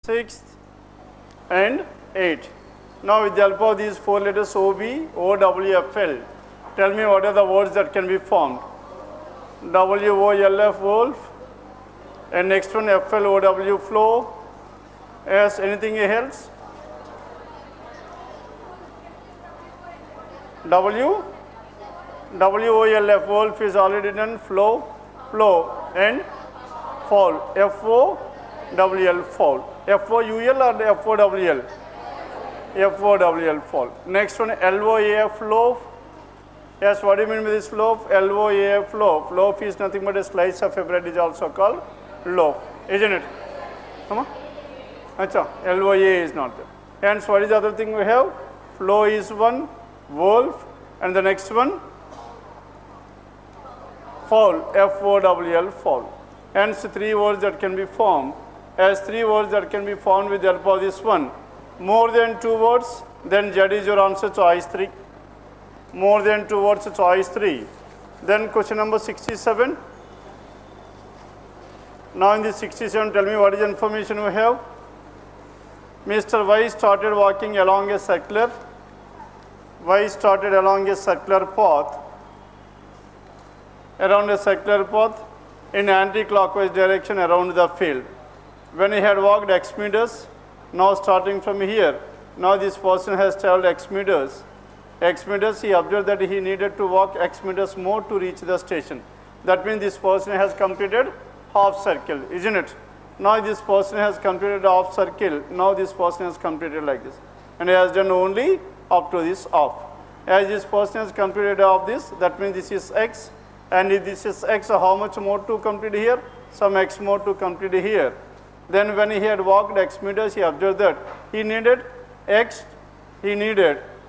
6th, and 8. Now with the help of these 4 letters OB, OWFL, tell me what are the words that can be formed. WOLF, wolf, and next one FLOW, flow. Yes, anything else? WOLF, wolf is already done, flow, and fall, FOWL, fall. FOUL or FOWL? FOWL, fall. Next one LOAF, loaf. Yes, what do you mean by this loaf? LOAF, loaf. Loaf is nothing but a slice of a bread, is also called loaf, isn't it? Come on. Achha, LOA is not there. Hence, what is the other thing we have? Flow is one, wolf, and the next one, fall, FOWL, fall. Hence, 3 words that can be formed. As 3 words that can be formed with the help of this one. More than 2 words, then Z is your answer, choice 3. More than 2 words, choice 3. Then question number 67. Now in this 67, tell me what is the information we have. Mr. Y started walking along a circular. Y started along a circular path. Around a circular path in anti-clockwise direction around the field. When he had walked X meters, now starting from here, now this person has traveled X meters, he observed that he needed to walk X meters more to reach the station. That means this person has completed half circle, isn't it? Now this person has completed half circle, now this person has completed like this. And he has done only up to this half. As this person has completed half this, that means this is X. And if this is X, so how much more to complete here? Some X more to complete here. Then when he had walked X meters, he observed that he needed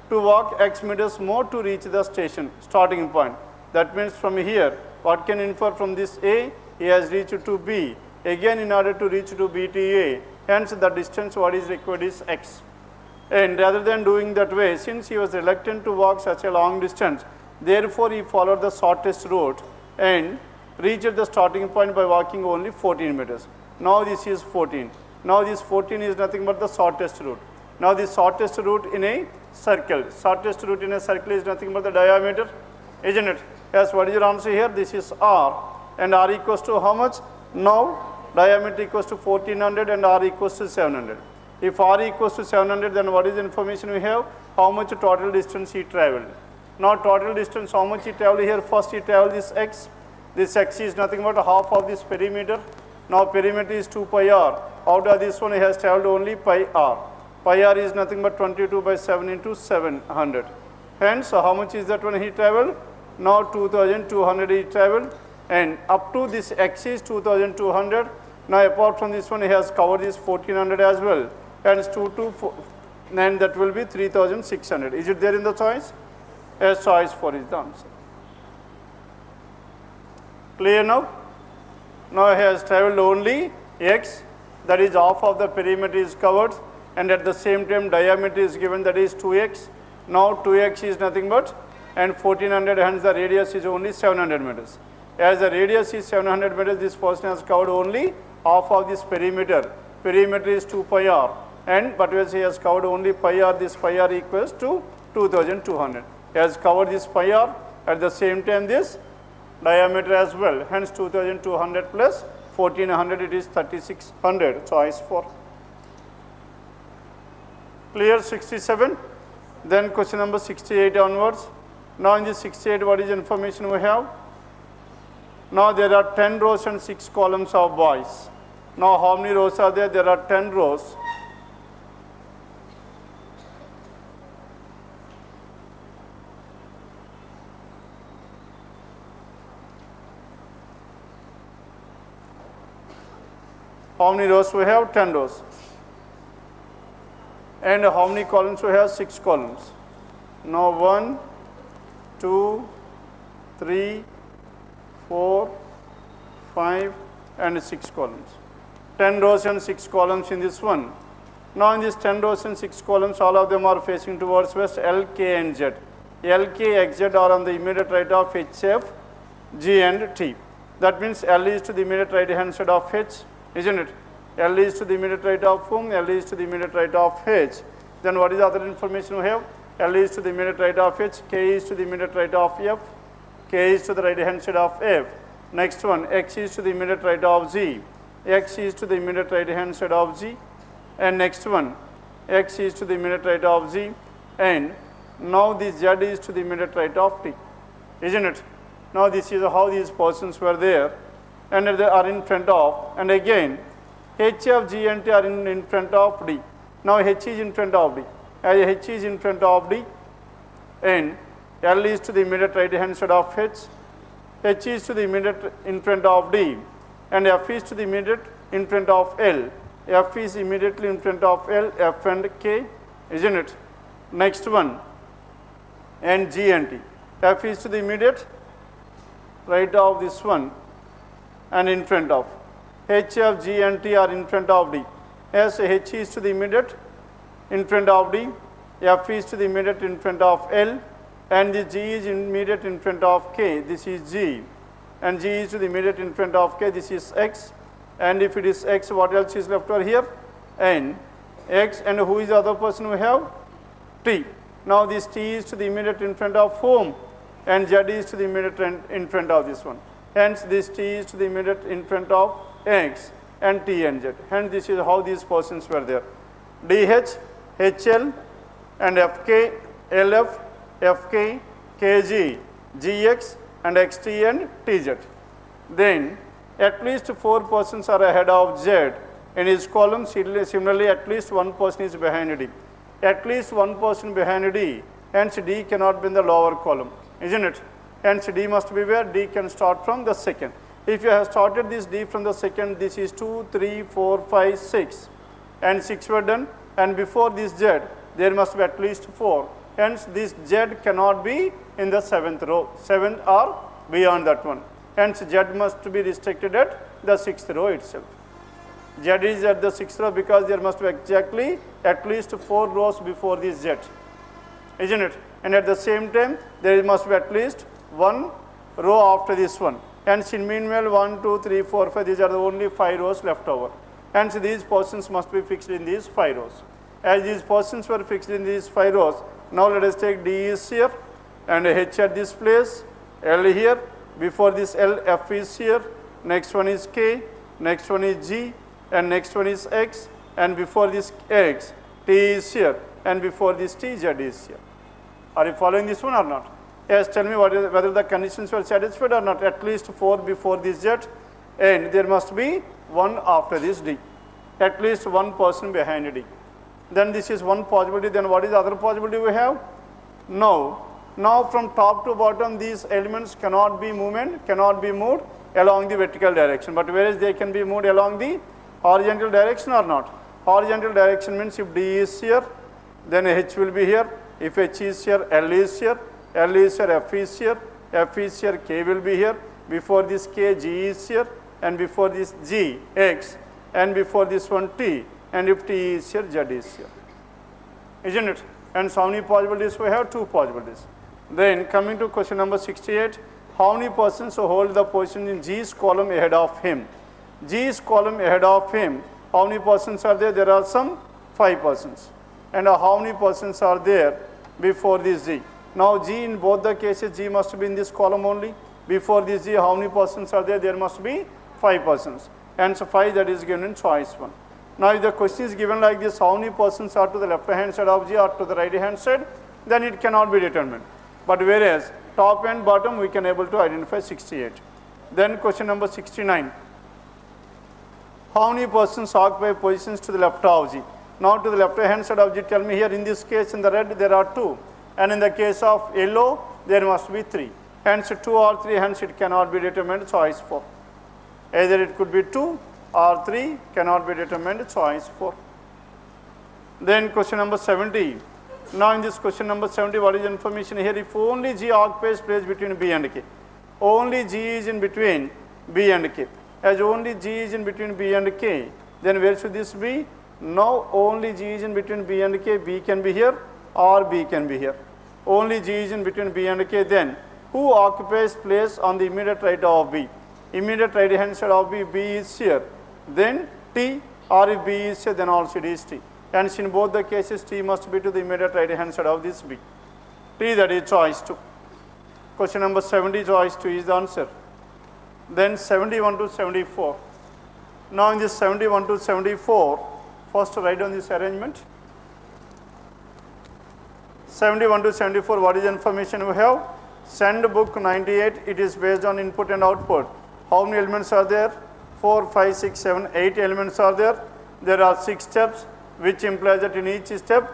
to walk X meters more to reach the station, starting point. That means from here, what can infer from this A? He has reached to B. Again, in order to reach to B to A, hence the distance what is required is X. And rather than doing that way, since he was reluctant to walk such a long distance, therefore he followed the shortest route and reached the starting point by walking only 14 meters. Now this is 14. Now this 14 is nothing but the shortest route. Now the shortest route in a circle. Shortest route in a circle is nothing but the diameter, isn't it? Yes, what is your answer here? This is R. And R equals to how much? Now diameter equals to 1400 and R equals to 700. If R equals to 700, then what is the information we have? How much total distance he traveled. Now total distance, how much he traveled here? First he traveled this X. This X is nothing but half of this perimeter. Now perimeter is 2 pi r. Out of this one he has traveled only pi r. Pi r is nothing but 22 by 7 into 700. Hence, so how much is that one he traveled? Now 2200 he traveled, and up to this X is 2200. Now apart from this one he has covered this 1400 as well. Hence 2 to 4, and that will be 3600. Is it there in the choice? Yes, choice 4 is the answer. Clear now? Now he has traveled only X, that is half of the perimeter is covered, and at the same time diameter is given, that is 2x. Now 2x is nothing but, and 1400, hence the radius is only 700 meters. As the radius is 700 meters, this person has covered only half of this perimeter. Perimeter is 2 pi r, and but as he has covered only pi r, this pi r equals to 2200. He has covered this pi r, at the same time this diameter as well, hence 2200 plus 1400, it is 3600, choice 4. Clear 67? Then question number 68 onwards. Now in this 68, what is the information we have? Now there are 10 rows and 6 columns of boys. Now how many rows are there? There are 10 rows. How many rows we have? 10 rows. And how many columns we have? 6 columns. Now 1, 2, 3, 4, 5, and 6 columns. 10 rows and 6 columns in this one. Now in these 10 rows and 6 columns, all of them are facing towards west, L, K, and Z. L, K, X, Z are on the immediate right of H, F, G, and T. That means L is to the immediate right hand side of H, isn't it? L is to the immediate right of whom? L is to the immediate right of H. Then what is the other information we have? L is to the immediate right of H, K is to the immediate right of F, K is to the right hand side of F. Next one, X is to the immediate right of Z, X is to the immediate right hand side of Z, and next one, X is to the immediate right of Z, and now this Z is to the immediate right of T, isn't it? Now this is how these persons were there, and they are in front of, and again, H of G and T are in front of D. Now H is in front of D. As H is in front of D, and L is to the immediate right hand side of H, H is to the immediate in front of D, and F is to the immediate in front of L. F is immediately in front of L, F and K, isn't it? Next one, and G and T. F is to the immediate right of this one and in front of. H of G and T are in front of D. As H is to the immediate in front of D, F is to the immediate in front of L, and the G is immediate in front of K, this is G, and G is to the immediate in front of K, this is X, and if it is X, what else is left over here? N, X, and who is the other person we have? T. Now this T is to the immediate in front of whom? And Z is to the immediate in front of this one. Hence this T is to the immediate in front of X and T and Z. Hence this is how these persons were there. DH, HL, and FK, LF, FK, KG, GX, and XT and TZ. Then at least 4 persons are ahead of Z in his column. Similarly, at least 1 person is behind D. At least 1 person behind D, hence D cannot be in the lower column, isn't it? Hence D must be where? D can start from the second. If you have started this D from the second, this is 2, 3, 4, 5, 6, and 6 were done, and before this Z, there must be at least 4. Hence this Z cannot be in the 7th row, 7th or beyond that one. Hence Z must be restricted at the 6th row itself. Z is at the 6th row because there must be exactly at least 4 rows before this Z, isn't it? And at the same time, there must be at least 1 row after this one. Hence in meanwhile, 1, 2, 3, 4, 5, these are the only 5 rows left over. Hence these persons must be fixed in these 5 rows. As these persons were fixed in these 5 rows, now let us take D is here, and H at this place, L here, before this L, F is here, next one is K, next one is G, and next one is X, and before this X, T is here, and before this T, Z is here. Are you following this one or not? Yes, tell me whether the conditions were satisfied or not. At least 4 before this Z, and there must be 1 after this D. At least 1 person behind D. Then this is one possibility. Then what is the other possibility we have? No. Now from top to bottom, these elements cannot be moved along the vertical direction. But whereas they can be moved along the horizontal direction or not? Horizontal direction means if D is here, then H will be here. If H is here, L is here. L is here, F is here. F is here, K will be here. Before this K, G is here. And before this G, X. And before this one, T. And if T is here, Z is here. Isn't it? And so how many possibilities we have? 2 possibilities. Then coming to question number 68, how many persons hold the position in G's column ahead of him? G's column ahead of him, how many persons are there? There are some 5 persons. And how many persons are there before this G? Now G in both the cases, G must be in this column only. Before this G, how many persons are there? There must be 5 persons. And so 5, that is given in choice 1. Now if the question is given like this, how many persons are to the left hand side of G or to the right hand side, then it cannot be determined. But whereas top and bottom, we can able to identify 68. Then question number 69. How many persons occupy positions to the left of G? Now to the left hand side of G, tell me here, in this case in the red there are 2. And in the case of yellow, there must be 3. Hence 2 or 3, hence it cannot be determined, choice 4. Either it could be 2 or 3, cannot be determined, choice 4. Then question number 70. Now in this question number 70, what is the information here? If only G occupies place between B and K. Only G is in between B and K. As only G is in between B and K, then where should this be? Now only G is in between B and K, B can be here or B can be here. Only G is in between B and K, then who occupies place on the immediate right of B? Immediate right hand side of B, B is here. Then T or if B is A, then also it is T. Hence, in both the cases, T must be to the immediate right hand side of this B. T, that is choice 2. Question number 70, choice 2 is the answer. Then 71 to 74. Now in this 71 to 74, first write down this arrangement. 71 to 74, what is the information we have? Send book 98, it is based on input and output. How many elements are there? 4, 5, 6, 7, 8 elements are there. There are 6 steps, which implies that in each step,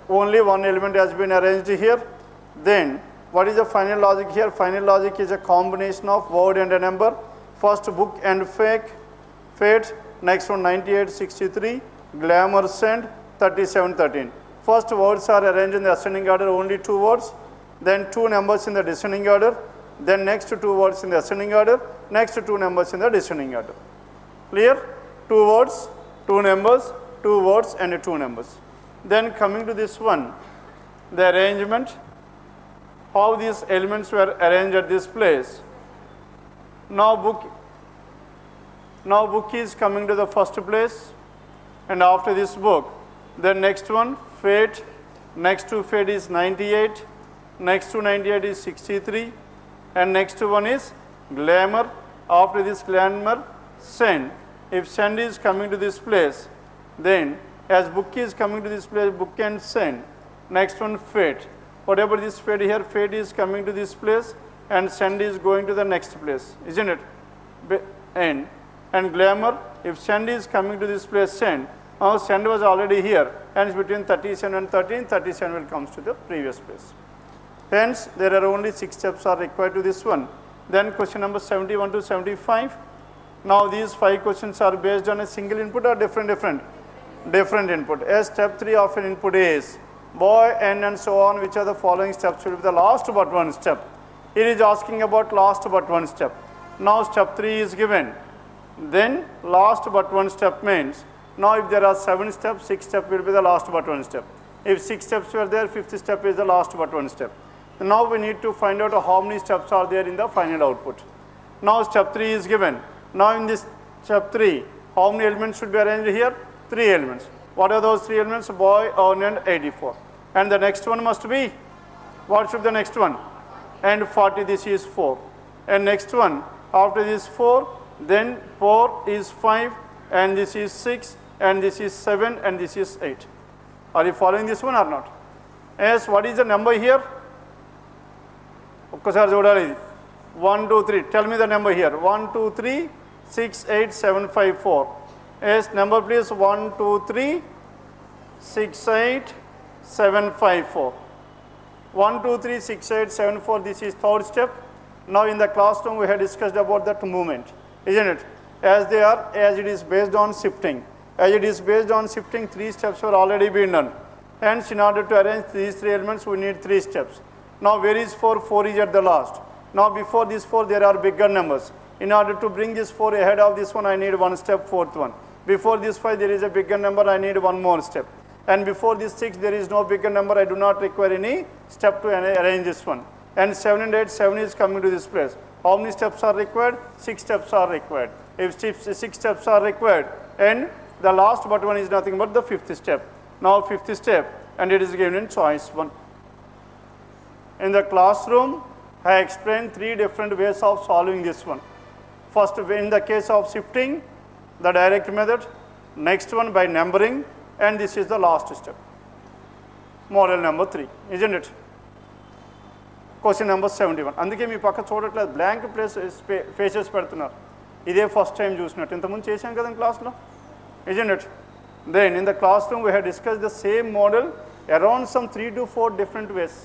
only one element has been arranged here. Then, what is the final logic here? Final logic is a combination of word and a number. First, book and fate. Next one, 98, 63, glamour, send, 37, 13. First words are arranged in the ascending order, only 2 words. Then 2 numbers in the descending order. Then next 2 words in the ascending order. Next 2 numbers in the descending order. Clear? 2 words, 2 numbers, 2 words and 2 numbers. Then coming to this one, the arrangement, how these elements were arranged at this place. Now book is coming to the first place, and after this book, the next one, fate, next to fate is 98, next to 98 is 63, and next one is glamour. After this glamour, send. If send is coming to this place, then as book is coming to this place, book and send. Next one, fate. Whatever this fate here, fate is coming to this place and send is going to the next place, isn't it? And glamour, if send is coming to this place, send. Now send was already here, and between 37 and 13, 37 will comes to the previous place. Hence, there are only 6 steps are required to this one. Then question number 71 to 75. Now these 5 questions are based on a single input or different input. As step 3 of an input is boy, and so on, which are the following steps will be the last but one step. It is asking about last but one step. Now step 3 is given. Then last but one step means, now if there are 7 steps, 6 steps will be the last but one step. If 6 steps were there, 5th step is the last but one step. Now we need to find out how many steps are there in the final output. Now step 3 is given. Now in this step 3, how many elements should be arranged here? 3 elements. What are those 3 elements? Boy, earn and 84. And the next one must be, what should be the next one? And 40, this is 4. And next one, after this 4, then 4 is 5, and this is 6, and this is 7, and this is 8. Are you following this one or not? Yes, what is the number here? 1, 2, 3. Tell me the number here. 1, 2, 3, 6, 8, 7, 5, 4. Yes, number please. 1, 2, 3, 6, 8, 7, 5, 4. 1, 2, 3, 6, 8, 7, 4. This is 3rd step. Now in the classroom we had discussed about that movement, isn't it? As it is based on shifting. As it is based on shifting, 3 steps were already been done. Hence, in order to arrange these 3 elements, we need 3 steps. Now where is 4? 4 is at the last. Now before this 4, there are bigger numbers. In order to bring this 4 ahead of this one, I need 1 step, 4th one. Before this 5, there is a bigger number, I need 1 more step. And before this 6, there is no bigger number, I do not require any step to arrange this one. And 7 and 8, 7 is coming to this place. How many steps are required? 6 steps are required. If 6 steps are required, and the last but one is nothing but the 5th step. Now 5th step, and it is given in choice 1. In the classroom, I explained 3 different ways of solving this one. First, in the case of shifting, the direct method. Next one by numbering, and this is the last step. Model number 3, isn't it? Question number 71. అందుకే మీ పక్క చూడట్లేదు, blank faces పెడుతున్నారు. ఇదే first time చూసినట్టు. ఇంతకుముందు చేశాం కదా క్లాస్లో, isn't it? Then in the classroom we have discussed the same model around some 3 to 4 different ways.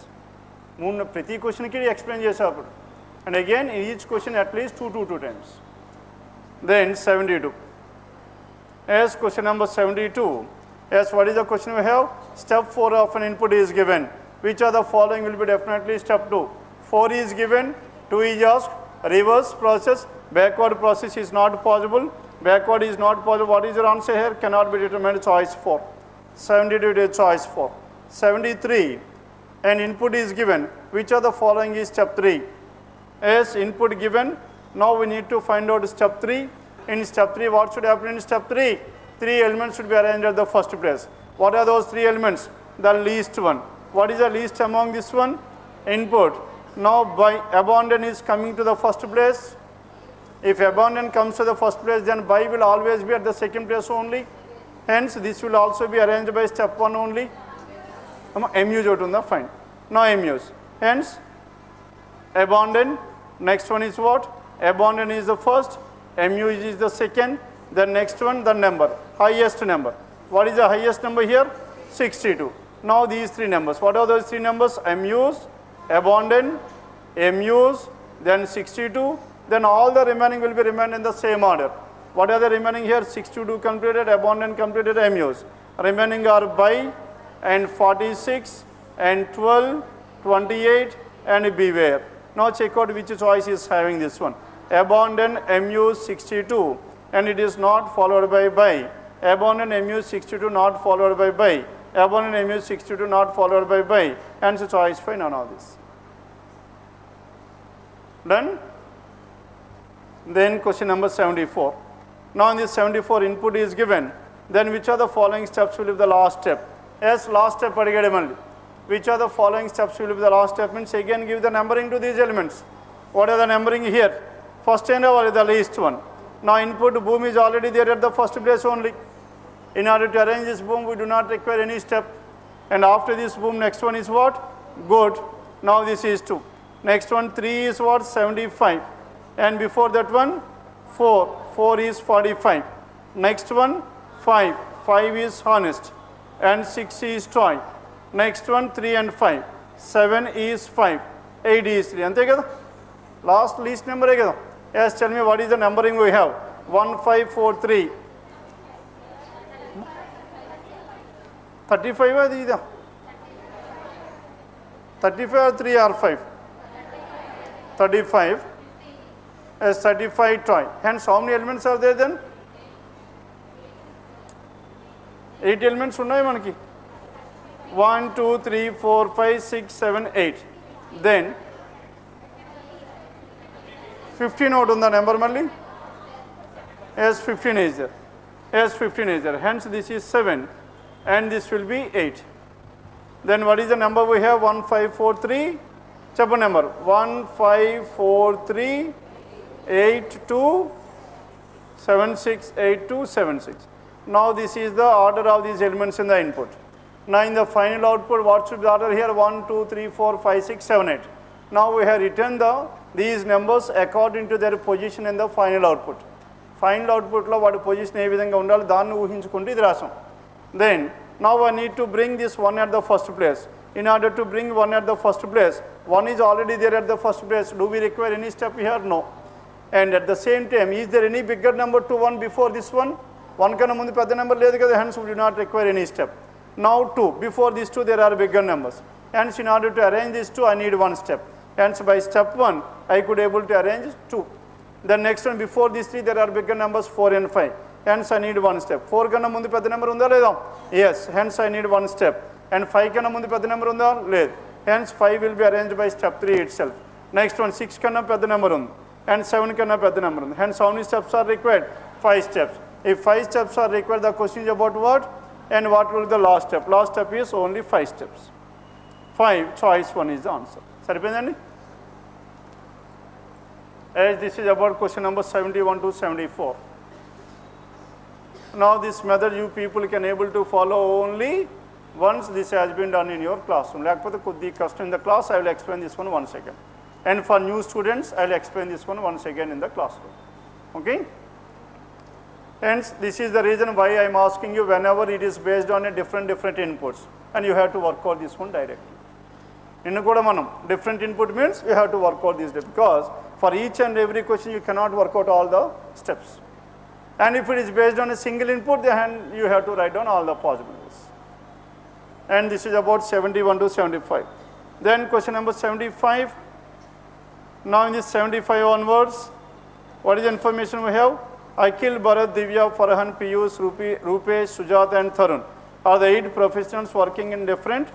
ప్రతి క్వశ్చన్కి ఎక్స్ప్లెయిన్ చేసేప్పుడు. And again in each question at least 2 to 2 times. Then 72. As question number 72. Yes, what is the question we have? Step 4 of an input is given. Which of the following will be definitely step 2? 4 is given, 2 is asked, reverse process, backward process is not possible. Backward is not possible. What is your answer here? Cannot be determined. Choice 4. 72 is choice 4. 73. An input is given. Which of the following is step 3? As input given. Now we need to find out step 3. In step 3, what should happen in step 3? 3 elements should be arranged at the first place. What are those 3 elements? The least one. What is the least among this one? Input. Now by abandon is coming to the first place. If abandon comes to the first place, then by will always be at the second place only. Hence this will also be arranged by step 1 only. MUs outunda fine. Now MUs. Hence abandon, next one is what? Abandon is the first, MUs is the second, the next one the number, highest number. What is the highest number here? 62. Now these 3 numbers. What are those 3 numbers? MUs, abandon, MUs, then 62, then all the remaining will be remain in the same order. What are the remaining here? 62 completed, abandon completed, MUs. Remaining are by and 46 and 12, 28 and beware. Now check out which choice is having this one. Abandon MUs 62 and it is not followed by. Abandon MUs 62 not followed by. Abandon MUs 62 not followed by. Hence choice for none of this. Done? Then question number 74. Now in this 74 input is given. Then which are the following steps will be the last step? Yes, last step only. Which are the following steps will be the last step? Means again give the numbering to these elements. What are the numbering here? First and all is the least one. Now input boom is already there at the first place only. In order to arrange this boom, we do not require any step. And after this boom, next one is what? Good. Now this is 2. Next one 3 is what? 75. And before that one 4. 4 is 45. Next one 5. 5 is honest. And 6 is toy. Next one 3 and 5. 7 is 5. 8 is 3. Ante kada? Last least number hai kada? Yes, tell me what is the numbering we have? 1, 5, 4, 3. 35 is the 35 or 3 or 5? 35. Yes, 35 toy. Hence how many elements are there then? 8 elements unnai manaki. 1, 2, 3, 4, 5, 6, 7, 8. Then 15 out on the number malli. Yes, 15 is there. Yes, 15 is there. Hence this is 7 and this will be 8. Then what is the number we have? 1, 5, 4, 3. Chapter number 1, 5, 4, 3, 8, 2, 7, 6, 8, 2, 7, 6. Now this is the order of these elements in the input. Now in the final output, what should be the order here? 1, 2, 3, 4, 5, 6, 7, 8. Now we have written these numbers according to their position in the final output. Final output lo what position ఏ విధంగా ఉండాలి దాన్ని ఊహించుకుంటూ ఇది రాసాం. Then now I need to bring this one at the first place. In order to bring one at the first place, one is already there at the first place. Do we require any step here? No. And at the same time, is there any bigger number to 1 before this one? 1 కన్నా ముందు పెద్ద number లేదు కదా, hence we do not require any step. Now 2, before these 2 there are bigger numbers. Hence in order to arrange these 2, I need 1 step. Hence by step 1, I could able to arrange 2. The next one, before these 3 there are bigger numbers 4 and 5. Hence I need 1 step. 4 కన్నా ముందు పెద్ద number ఉందా లేదా? Yes, hence I need 1 step. And 5 కన్నా ముందు పెద్ద number ఉందా? లేదు. Hence 5 will be arranged by step 3 itself. Next one, 6 కన్నా పెద్ద నెంబర్ ఉంది. And 7 కన్నా పెద్ద నెంబర్ ఉంది. Hence how many steps are required? 5 steps. If 5 steps are required, the question is about what? And what will be the last step? Last step is only 5 steps. 5, choice 1 is the answer. Saripendandi? As this is about question number 71 to 74. Now this method you people can able to follow only once this has been done in your classroom. Lekapothe koddi custom in the class, I will explain this one once again. And for new students, I will explain this one once again in the classroom. Okay? Hence, this is the reason why I am asking you whenever it is based on a different inputs, and you have to work out this one directly. In different input means you have to work out this because for each and every question you cannot work out all the steps. And if it is based on a single input, then you have to write down all the possibilities. And this is about 71 to 75. Then question number 75. Now in this 75 onwards, what is the information we have? Akhil, Bharat, Divya, Farhan, Piyush, Rupesh, Sujat and Tharun are the 8 professionals working in different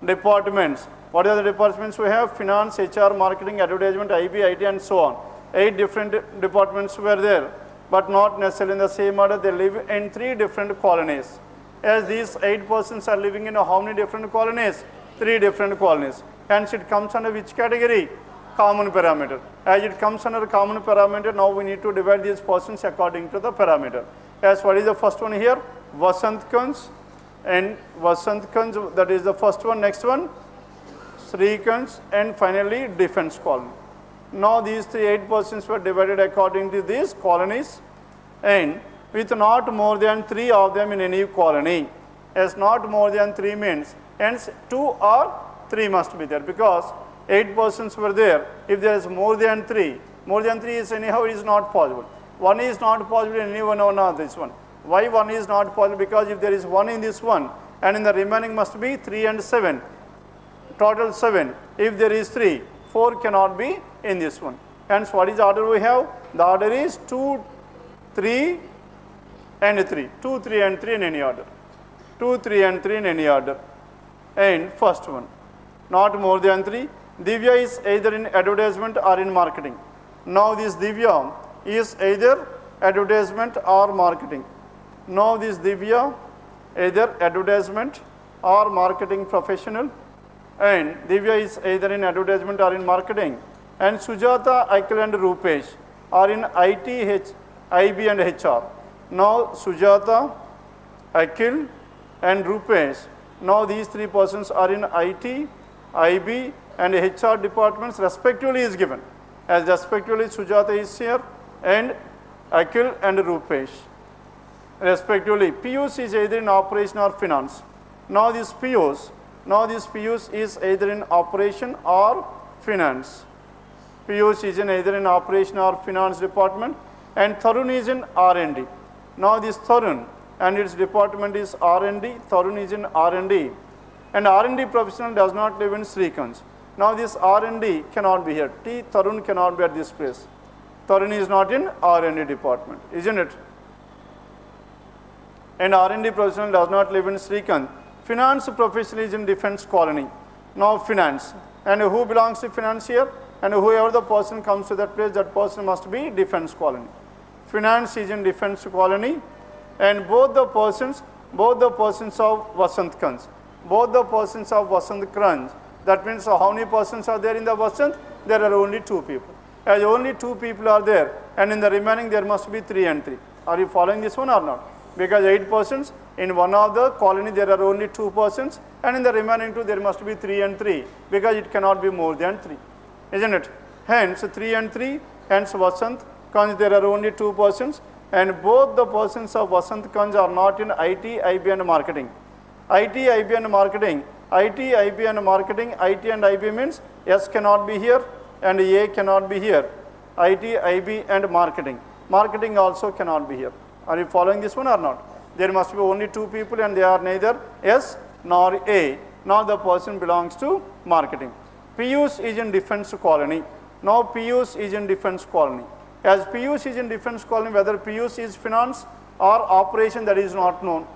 departments. What are the departments we have? Finance, HR, marketing, advertisement, IB, IT and so on. 8 different departments were there. but not necessarily in the same order. They live in 3 different colonies. As these 8 persons are living in how many different colonies? 3 different colonies. Hence it comes under which category? Common parameter. As it comes under common parameter, now we need to divide these persons according to the parameter. As what is the first one here? Vasant Kans, and Vasant Kans, that is the first one. Next one, Sri Kans, and finally defense colony. Now these 8 persons were divided according to these colonies, and with not more than 3 of them in any colony. As not more than 3 means, hence 2 or 3 must be there, because 8 persons were there. If there is more than 3 is anyhow is not possible. 1 is not possible in any one of this one. Why 1 is not possible? Because if there is 1 in this one, and in the remaining must be 3 and 7, total 7. If there is 3, 4 cannot be in this one. Hence what is the order we have? The order is 2, 3 and 3. 2, 3 and 3 in any order. 2, 3 and 3 in any order. And first one, not more than 3. Divya is either in advertisement or in marketing. Now this Divya is either advertisement or marketing. Now this Divya either advertisement or marketing professional, and Divya is either in advertisement or in marketing, and Sujata, Akhil and Rupesh are in IT, IB and HR. Now Sujata, Akhil and Rupesh, now these 3 persons are in IT, IB and HR departments respectively is given. As respectively Sujata is here and Akhil and Rupesh. Respectively, Piyush is either in operation or finance. Now this Piyush is either in operation or finance. Piyush is in either in operation or finance department, and Tarun is in R&D. Now this Tarun and its department is R&D. Tarun is in R&D, and R&D professional does not live in Srikans. Now this R&D cannot be here. Tarun cannot be at this place. Tarun is not in R&D department, isn't it? And R&D professional does not live in Srikant. Finance professional is in defense colony. Now finance. And who belongs to finance here? And whoever the person comes to that place, that person must be defense colony. Finance is in defense colony, and both the persons of Vasant Kans. Both the persons of Vasant Kans. That means how many persons are there in the Vasant? There are only 2 people. As only 2 people are there, and in the remaining there must be 3 and 3. Are you following this one or not? Because 8 persons, in one of the colony there are only 2 persons, and in the remaining 2 there must be 3 and 3, because it cannot be more than 3, isn't it? Hence 3 and 3, hence Vasant Kans there are only 2 persons, and both the persons of Vasant Kans are not in IT, IB and marketing. IT, IB and marketing, IT, IB and marketing, IT and IB means S cannot be here and A cannot be here. IT, IB and marketing. Marketing also cannot be here. Are you following this one or not? There must be only 2 people, and they are neither S nor A. Now the person belongs to marketing. Piyush is in defense colony. Now Piyush is in defense colony. As Piyush is in defense colony, whether Piyush is finance or operation, that is not known,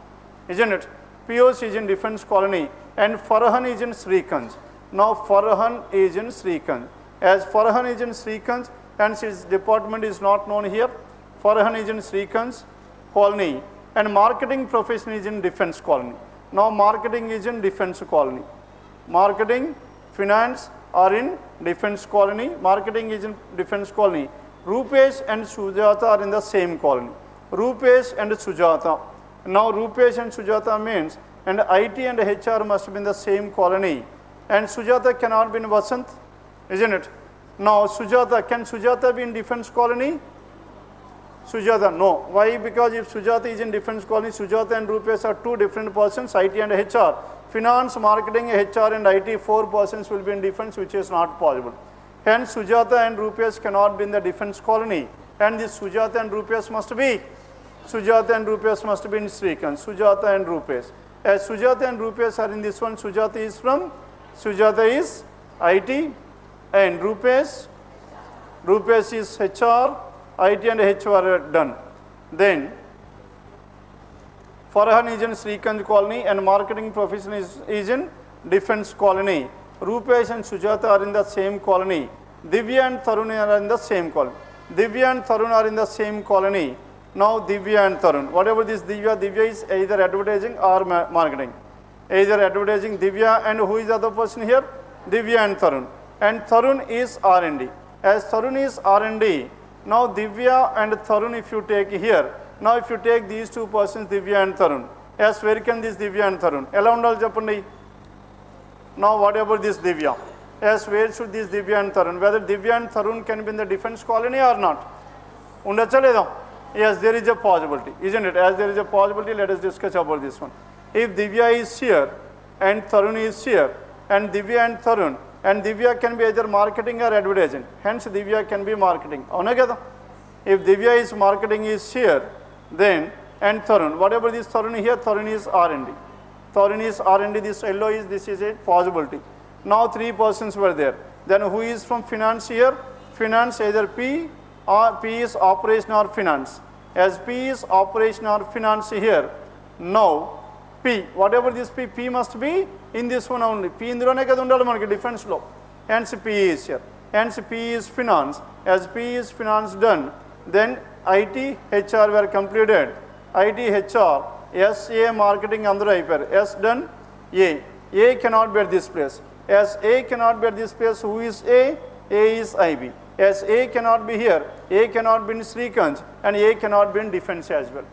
isn't it? Piyush is in defense colony, and Farhan is in Srikans. Now Farhan is in Srikans. As Farhan is in Srikans, and his department is not known here, Farhan is in Srikans colony, and marketing profession is in defense colony. Now marketing is in defense colony. Marketing, finance are in defense colony. Marketing is in defense colony. Rupesh and Sujata are in the same colony. Rupesh and Sujata. Now Rupesh and Sujata means, and IT and HR must be in the same colony, and Sujata cannot be in Vasant, isn't it? Now Sujata, can Sujata be in defense colony? Sujata, no. Why? Because if Sujata is in defense colony, Sujata and Rupesh are 2 different persons, IT and HR. Finance, marketing, HR and IT, 4 persons will be in defense, which is not possible. Hence Sujata and Rupesh cannot be in the defense colony, and this Sujata and Rupesh must be in Srikant. Sujata and Rupesh. As Sujata and Rupesh are in this one, Sujata is IT, and Rupesh is HR, IT and HR are done. Then Farhan is in Srikant colony, and marketing profession is in defense colony. Rupesh and Sujata are in the same colony. Divya and Tarun are in the same colony. Divya and Tarun are in the same colony, Now Divya and Tarun. Whatever this Divya is either advertising or marketing. Either advertising Divya, and who is the other person here? Divya and Tarun. And Tarun is R&D. As Tarun is R&D, now Divya and Tarun if you take here, now if you take these two persons, Divya and Tarun, as where can this Divya and Tarun? Ela undali cheppandi. Now whatever this Divya, as where should this Divya and Tarun? Whether Divya and Tarun can be in the defense colony or not? Undacha leda? Yes, there is a possibility, isn't it? As there is a possibility, let us discuss about this one. If Divya is here and Tarun is here, and Divya and Tarun, and Divya can be either marketing or advertising. Hence, Divya can be marketing. If Divya is marketing is here, then, and Tarun, whatever this Tarun here, Tarun is R&D. Tarun is R&D, this yellow is, this is a possibility. Now, three persons were there. Then, who is from finance here? Finance, either P, or P is operation or finance. As P is operation or finance here, now, P, whatever this P must be in this one only. P in the defense law. Hence P is here. Hence P is finance. As P is finance done, then IT, HR were completed. IT, HR, SA marketing andru ayyaru. S done, A. A cannot be at this place. As A cannot be at this place, who is A? A is IB. As A cannot be here, A cannot be in Srikanj, and A cannot be in defense as well.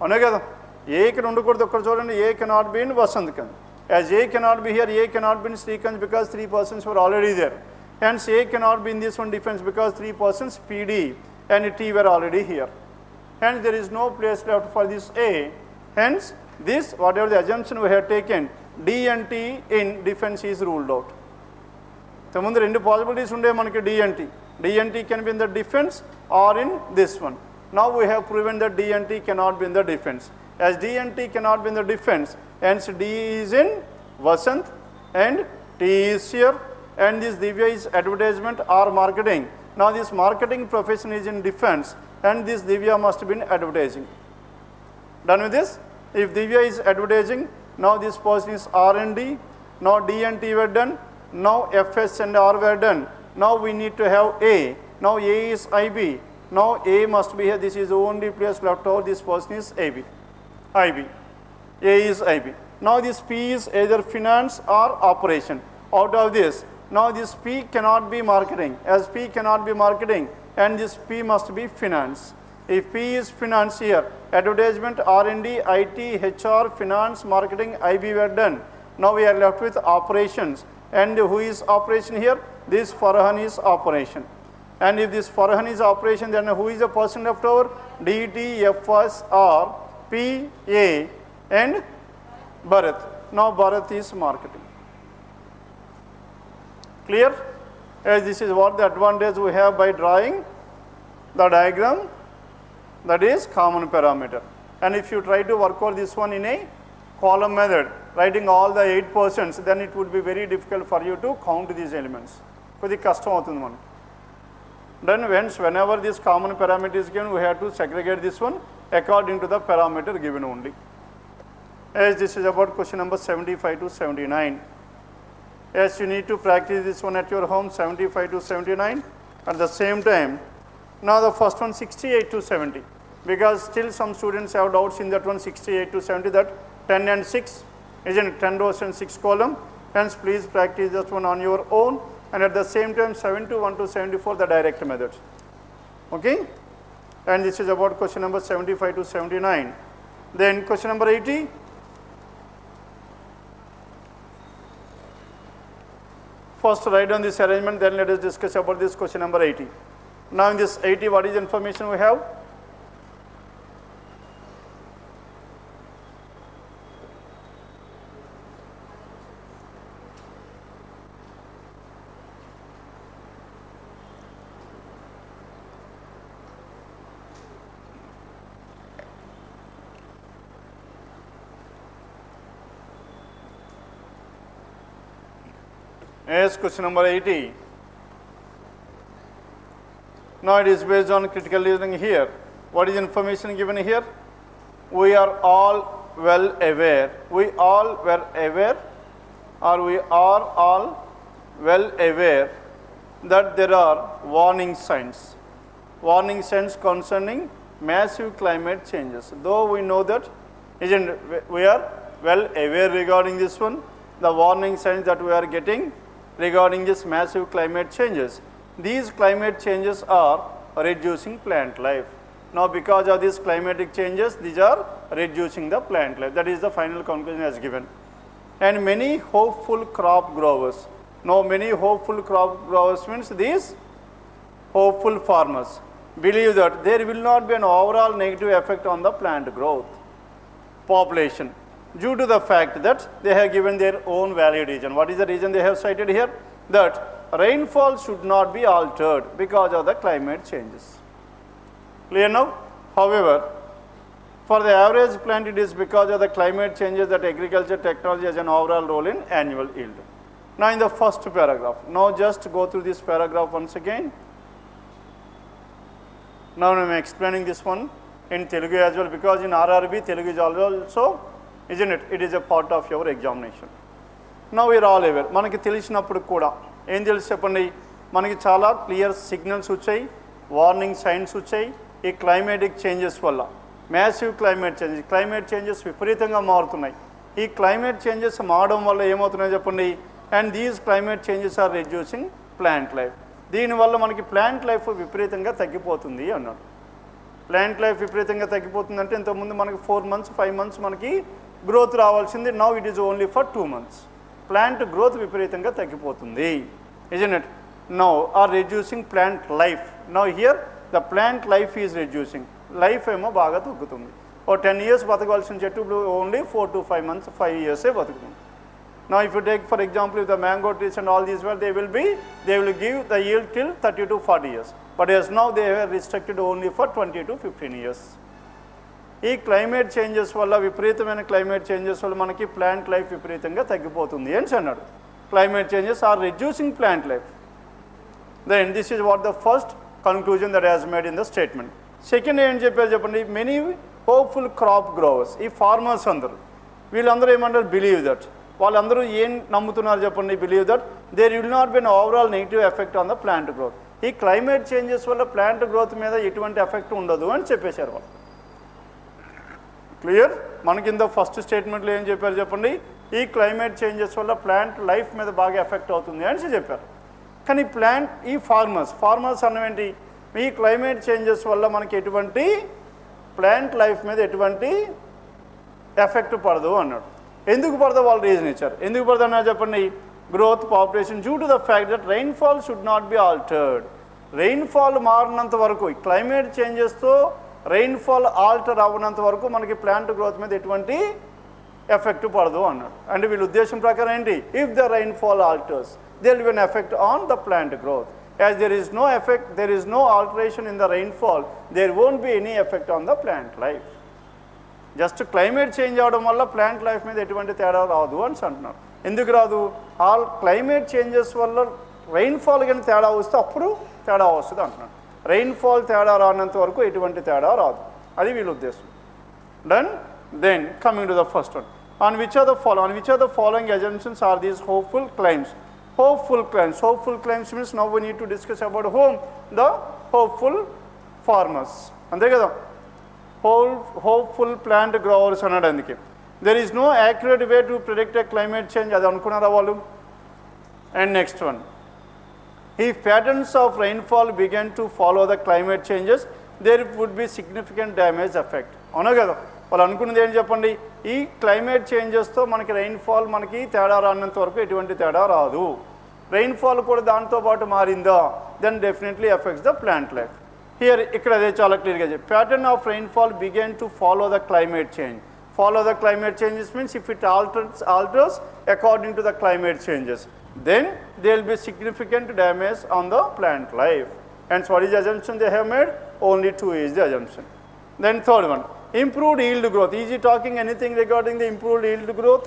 A cannot be in Vasantkanj. As A cannot be here, A cannot be in Srikanj because three persons were already there. Hence A cannot be in this one defense because three persons PD and T were already here. Hence there is no place left for this A. Hence this, whatever the assumption we have taken, D and T in defense is ruled out. So there are two possibilities D and T. D and T can be in the defense or in this one. Now we have proven that D and T cannot be in the defense. As D and T cannot be in the defense, hence D is in Vasant and T is here, and this Divya is advertisement or marketing. Now this marketing profession is in defense, and this Divya must be in advertising. Done with this? If Divya is advertising, now this person is R&D, now D and T were done, now FS and R were done. Now we need to have A. Now A is IB. Now A must be here. This is the only place left over. This person is IB. A is IB. Now this P is either finance or operation. Out of this, now this P cannot be marketing. As P cannot be marketing, and this P must be finance. If P is finance here, advertisement, R&D, IT, HR, finance, marketing, IB were done. Now we are left with operations. And who is operation here? This Farhan is operation. And if this Farhan is operation, then who is the person left over? DT, FS, R, P, A, and Bharat. Now Bharat is marketing. Clear? As this is what the advantage we have by drawing the diagram, that is common parameter. And if you try to work out this one in a column method, writing all the 8%, then it would be very difficult for you to count these elements. Then hence, whenever this common parameter is given, we have to segregate this one according to the parameter given only. As this is about question number 75 to 79. As you need to practice this one at your home, 75 to 79. At the same time, now the first one 68 to 70. Because still some students have doubts in that one 68 to 70, that 10 and 6, isn't it? 10 rows and 6 column. Hence, please practice that one on your own. And at the same time, 71 to 74, the direct method. Okay? And this is about question number 75 to 79. Then question number 80. First write down this arrangement, then let us discuss about this question number 80. Now in this 80, what is the information we have? Yes, question number 80. Now it is based on critical reasoning here. What is information given here? We are all well aware. We all were aware, or we are all well aware that there are warning signs. Warning signs concerning massive climate changes. Though we know that, we are well aware regarding this one, the warning signs that we are getting regarding this massive climate changes. These climate changes are reducing plant life. Now, because of these climatic changes, these are reducing the plant life. That is the final conclusion as given. And many hopeful crop growers. Now, many hopeful crop growers means these hopeful farmers believe that there will not be an overall negative effect on the plant growth population due to the fact that they have given their own valid reason. What is the reason they have cited here? That rainfall should not be altered because of the climate changes. Clear now? However, for the average plant, it is because of the climate changes that agriculture technology has an overall role in annual yield. Now, in the first paragraph, now just go through this paragraph once again. Now, I am explaining this one in Telugu as well, because in RRB, Telugu is also, isn't it? It is a part of your examination. Now, we are all aware. మనకి తెలిసినప్పుడు కూడా ఏం తెలుసు చెప్పండి, మనకి చాలా clear signals వచ్చాయి, warning signs వచ్చాయి. ఈ క్లైమేటిక్ చేంజెస్ వల్ల మ్యాసివ్ క్లైమేట్ చేంజెస్ విపరీతంగా మారుతున్నాయి. ఈ క్లైమేట్ చేంజెస్ మారడం వల్ల ఏమవుతున్నాయి చెప్పండి, and these climate changes are reducing plant life. దీనివల్ల మనకి ప్లాంట్ లైఫ్ విపరీతంగా తగ్గిపోతుంది అన్నాడు. ప్లాంట్ లైఫ్ విపరీతంగా తగ్గిపోతుందంటే ఇంతకుముందు మనకి 4 months 5 months మనకి గ్రోత్ రావాల్సింది, now it is only for 2 months. Plant growth విపరీతంగా తగ్గిపోతుంది. isn't it? Now are reducing plant life. Now here the plant life is reducing. Life ఏమో బాగా తగ్గుతుంది. ఓ 10 years బతకవలసిన చెట్టు ఓన్లీ 4 to 5 months 5 years బతుకుతుంది. Now if you take for example if the mango trees and all these were, they will give the yield till 30 to 40 years. But as now they are restricted only for 20 to 15 years. ఈ climate changes వల్ల విపరీతమైన climate changes వల్ల మనకి plant life విపరీతంగా తగ్గిపోతుంది అని అన్నాడు. Climate changes are reducing plant life. Then this is what the first conclusion that has made in the statement. Second ఏం చెప్పారు చెప్పండి, మెనీ హోప్ఫుల్ క్రాప్ గ్రోవర్స్, ఈ ఫార్మర్స్ అందరూ వీళ్ళందరూ ఏమంటారు, బిలీవ్ దట్. వాళ్ళందరూ ఏం నమ్ముతున్నారు చెప్పండి, believe that there will not be an overall negative effect on the plant growth. ఈ క్లైమేట్ చేంజెస్ వల్ల ప్లాంట్ గ్రోత్ మీద ఎటువంటి ఎఫెక్ట్ ఉండదు అని చెప్పేశారు వాళ్ళు. క్లియర్? మనకి కింద ఫస్ట్ స్టేట్మెంట్లో ఏం చెప్పారు చెప్పండి, ఈ క్లైమేట్ చేంజెస్ వల్ల ప్లాంట్ లైఫ్ మీద బాగా ఎఫెక్ట్ అవుతుంది అని చెప్పారు. కానీ ఈ ఫార్మర్స్ అన్నవేంటి, ఈ క్లైమేట్ చేంజెస్ వల్ల మనకి ఎటువంటి ప్లాంట్ లైఫ్ మీద ఎటువంటి ఎఫెక్ట్ పడదు అన్నాడు. ఎందుకు పడదో వాళ్ళు రీజన్ ఇచ్చారు. ఎందుకు పడదు అన్నారు చెప్పండి, growth population due to the fact that rainfall should not be altered. Rainfall మారినంత వరకు, క్లైమేట్ చేంజెస్తో రెయిన్ఫాల్ ఆల్టర్ అవ్వనంత వరకు మనకి ప్లాంట్ గ్రోత్ మీద ఎటువంటి ఎఫెక్ట్ పడదు అన్నాడు. అంటే వీళ్ళ ఉద్దేశం ప్రకారం ఏంటి, if the rainfall altars there will be an effect on the plant growth. As there is no effect, there is no alteration in the rainfall, there won't be any effect on the plant life. Just climate change avadam valla plant life మీద ఎటువంటి తేడా రాదు అని అంటున్నారు. ఎందుకు రాదు, all climate changes వల్ల rainfall కానీ తేడా వస్తే అప్పుడు తేడా వస్తుంది అంటున్నాడు. రెయిన్ఫాల్ తేడా రానంత వరకు ఎటువంటి తేడా రాదు, అది వీళ్ళ ఉద్దేశం. Then coming to the first one, on which of the following assumptions are these hopeful claims? Hopeful claims means now we need to discuss about whom, the hopeful farmers. అంతే కదా, hopeful plant growers అన్నాడు. అందుకే there is no accurate way to predict a climate change, అది అనుకున్నారా వాళ్ళు. And next one, if patterns of rainfall began to follow the climate changes, there would be significant damage effect. అవునా కదా, వాళ్ళు అనుకున్నది ఏంటి చెప్పండి, ఈ క్లైమేట్ చేంజెస్తో మనకి రెయిన్ఫాల్ మనకి తేడా రానంత వరకు ఎటువంటి తేడా రాదు. రెయిన్ఫాల్ కూడా దాంతో పాటు మారిందా, then definitely effects the plant life. Here ఇక్కడ అదే చాలా క్లియర్గా చెప్పి, pattern of rainfall began to follow the climate change. Follow the climate changes means if it alters according to the climate changes, then there will be significant damage on the plant life. And so what is the assumption they have made? Only 2 is the assumption. Then third one, improved yield growth. Is he talking anything regarding the improved yield growth?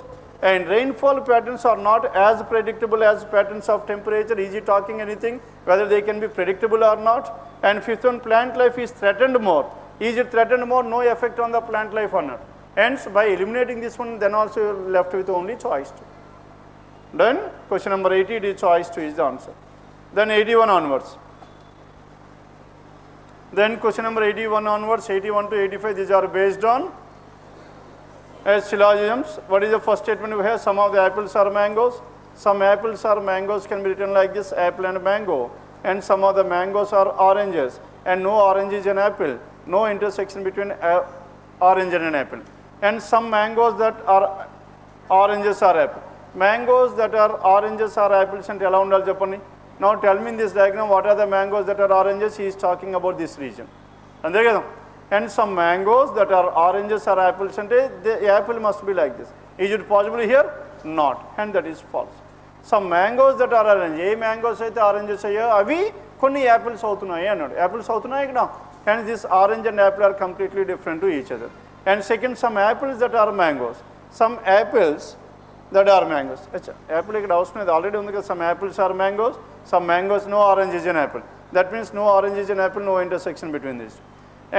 And rainfall patterns are not as predictable as patterns of temperature. Is he talking anything whether they can be predictable or not? And fifth one, plant life is threatened more. Is it threatened more? No effect on the plant life or not. Hence, by eliminating this one, then also you are left with only choice 2. Then question number 80, it is choice 2 is the answer. Then 81 onwards. Then question number 81 onwards, 81 to 85, these are based on syllogisms. What is the first statement we have? Some of the apples are mangoes. Some apples or mangoes can be written like this, apple and mango. And some of the mangoes are oranges. And no orange is an apple. No intersection between orange and an apple. And some mangoes that are oranges are apple. Mangoes that are oranges are apples and ela undali cheppandi. Now tell me in this diagram what are the mangoes that are oranges. He is talking about this region. Ante kada. And some mangoes that are oranges are apples ante the apple must be like this. Is it possible here? Not. And that is false. Some mangoes that are orange. A mangoes అయితే oranges అయ్యో అవి కొన్ని apples అవుతున్నాయి అన్నాడు. Apples అవుతున్నాయి ఇక్కడ. Hence this orange and apple are completely different to each other. And second, some apples that are mangoes. Some apples that are mangoes. Apple ఇక్కడ అవసరం లేదు, ఆల్రెడీ ఉంది కదా. Some apples are mangoes. Some mangoes, no orange is an apple. That means no orange is an apple, no intersection between these.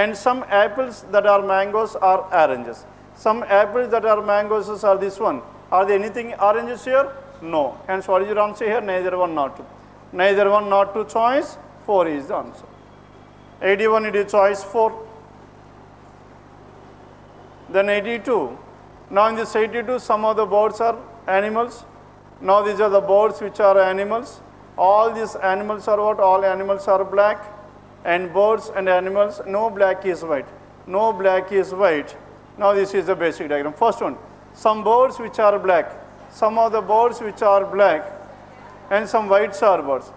And some apples that are mangoes are oranges. Some apples that are mangoes are this one. Are there anything oranges here? No. Hence what is your answer here? Neither one nor two. Neither one nor two. Choice 4 is the answer. 81 it is choice 4. Then 82. Now in this 82, some of the birds are animals. Now these are the birds which are animals. All these animals are what? All animals are black. And birds and animals, no black is white. No black is white. Now this is the basic diagram. First one, some birds which are black. Some of the birds which are black. And some whites are birds.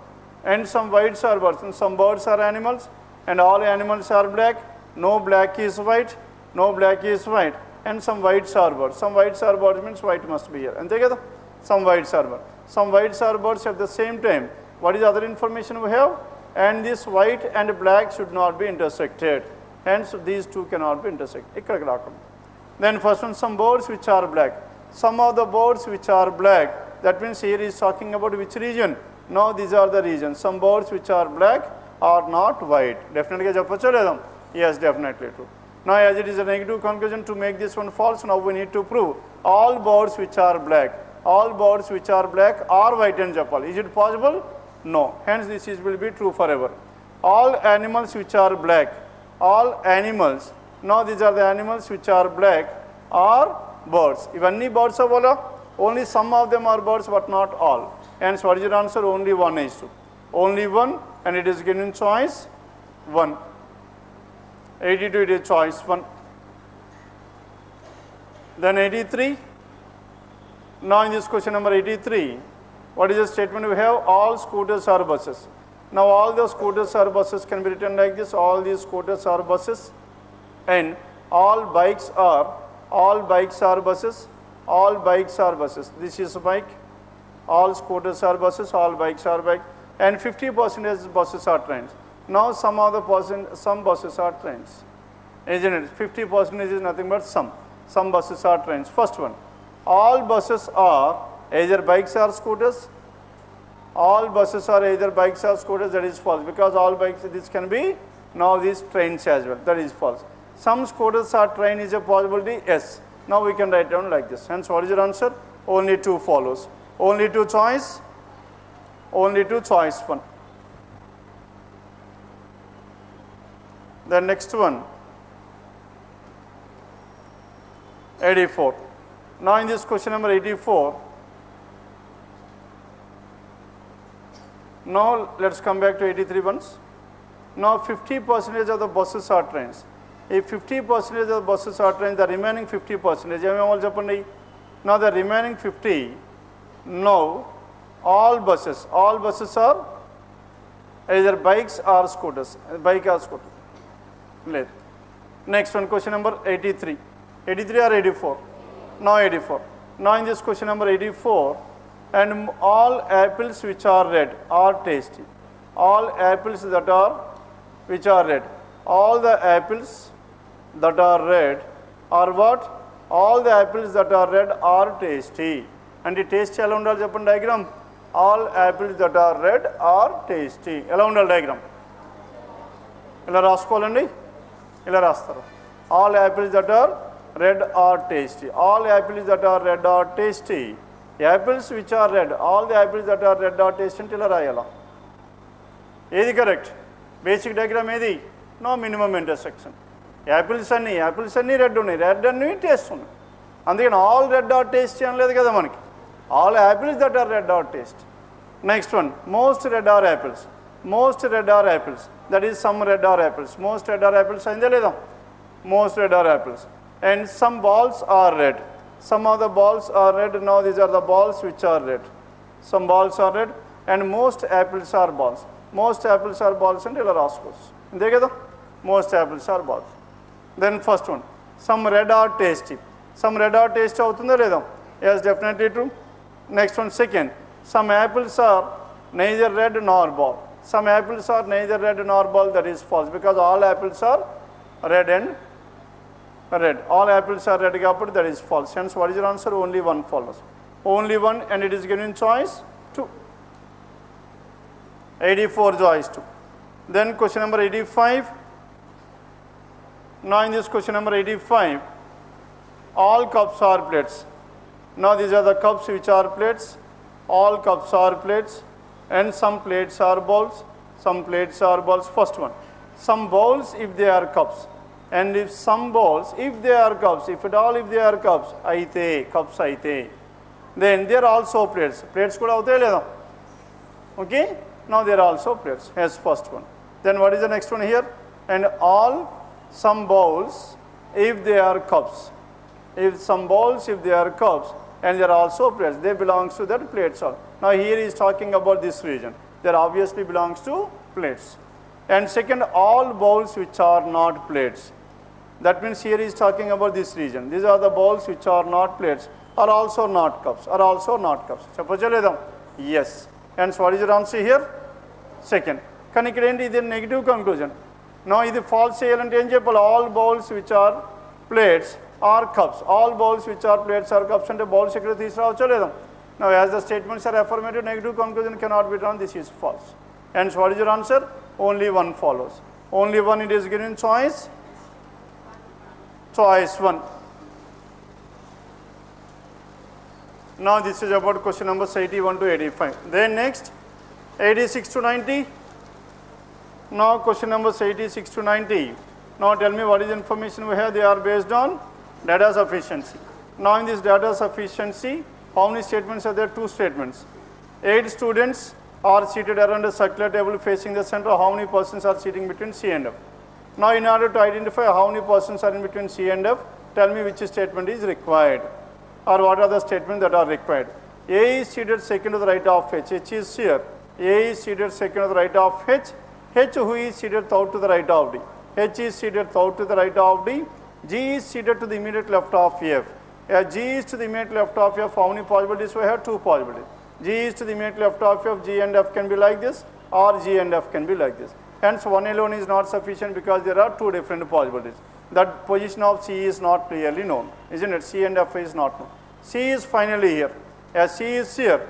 And some whites are birds. And some birds are animals. And all animals are black. No black is white. No black is white. And some whites are birds. Some whites are birds means white must be here. And together, some whites are birds. Some whites are birds at the same time. What is the other information we have? And this white and black should not be intersected. Hence, these two cannot be intersected. Then first one, some birds which are black. Some of the birds which are black. That means here is talking about which region? No, these are the regions. Some birds which are black are not white. Definitely, yes, definitely true. Now, as it is a negative conclusion, to make this one false, now we need to prove all birds which are black. All birds which are black are white and Japal. Is it possible? No. Hence, this will be true forever. All animals which are black. All animals. Now, these are the animals which are black are birds. Ivanni birds are bola. Only some of them are birds, but not all. Hence, what is your answer? Only one is true. Only one, and it is given choice 1. 82 it is choice 1. Then 83. Now in this question number 83, what is the statement we have? All scooters are buses. Now all the scooters are buses can be written like this. All these scooters are buses. And all bikes are buses. All bikes are buses. This is a bike. All scooters are buses. All bikes are bikes. And 50% buses are trains. Now some buses are trains. Isn't it? 50% is nothing but some. Some buses are trains. First one. All buses are either bikes or scooters. All buses are either bikes or scooters. That is false. Because all bikes, this can be now these trains as well. That is false. Some scooters are train is a possibility. Yes. Now we can write down like this. Hence, what is your answer? Only 2 follows. Only 2 choice. Only 2 choice 1. The next one. 84. Now in this question number 84. Now let's come back to 83 once. Now 50% of the buses are trains. If 50% of the buses are trains, the remaining 50%, now the remaining 50, now all buses are either bikes or scooters. Bike or scooter. Next one, question number 83. 83 or 84? Now 84. Now in this question number 84, and all apples which are red are tasty. All apples that are which are red. All the apples that are red are what? All the apples that are red are tasty. And the taste ela undali cheppandi diagram. All apples that are red are tasty. Ela undali diagram. Ila raskovalandi. Ila rastaru. All apples that are red are tasty. All apples that are red are tasty. Apples which are red. All the apples that are red are tasty. Ila rayala. Edi correct? Basic diagram edi? no minimum intersection. Apples అన్ని red ఉన్నాయి, red అన్ని taste ఉన్నాయి. అందుకని all red are taste అనలేదు కదా మనకి. All apples that are red are taste. Next one, most red are apples. Most red are apples, that is some red are apples. Most red are apples అయిందే లేదా? Most red are apples. And some balls are red. Some of the balls are red. Now these are the balls which are red. Some balls are red and most apples are balls. Most apples are balls and ఇలా రాసుకోవచ్చు. అంతే కదా? Most apples are balls. Then first one, some red are tasty. Some red are tasty అవుతుందా లేదా? Yes, definitely true. Next one, second, some apples are neither red nor ball. Some apples are neither red nor ball, that is false because all apples are red and red. All apples are red కాబట్టి that is false. Hence what is your answer? Only one follows. Only one, and it is given choice 2. 84 choice 2. Then question number 85. Now in this question number 85, all cups are plates. Now these are the cups which are plates. All cups are plates and some plates are bowls. Some plates are bowls. First one, some bowls if they are cups. And if some bowls, if they are cups, if at all if they are cups, aite, cups aite, then they are also plates. Plates kuda avutayi leda? Okay? Now they are also plates. As first one. Then what is the next one here? And all some bowls, if they are cups. If some bowls, if they are cups, and they are also plates, they belongs to that plates all. Now here he is talking about this region. That obviously belongs to plates. And second, all bowls which are not plates. That means here he is talking about this region. These are the bowls which are not plates, are also not cups, are also not cups. Chappachaledam? Yes. Hence what is your answer here? Second. Can you create this negative conclusion? Now this false చేయాలంటే ఏం చెప్పాలి? All bowls which are plates are cups. All bowls which are plates are cups అంటే bowls ఇక్కడ తీసుకురావచ్చా లేదా? Now as the statements are affirmative, negative conclusion cannot be drawn. This is false. Hence what is your answer? Only one follows. Only one, it is given choice. Choice 1. Now this is about question numbers 81 to 85. Then next 86 to 90. Now question numbers 86 to 90. Now tell me what is the information we have. They are based on data sufficiency. Now in this data sufficiency, how many statements are there? 2 statements. 8 students are seated around a circular table facing the center. How many persons are sitting between C and F? Now in order to identify how many persons are in between C and F, tell me which statement is required, or what are the statements that are required. A is seated second to the right of H. H is here. A is seated second to the right of H. H who is seated third to the right of D. H is seated third to the right of D. G is seated to the immediate left of F. G is to the immediate left of F. How many possibilities we have? 2 possibilities. G is to the immediate left of F. G and F can be like this, or G and F can be like this. Hence one alone is not sufficient because there are 2 different possibilities. That position of C is not clearly known, isn't it? C and F is not known. C is finally here. As C is here.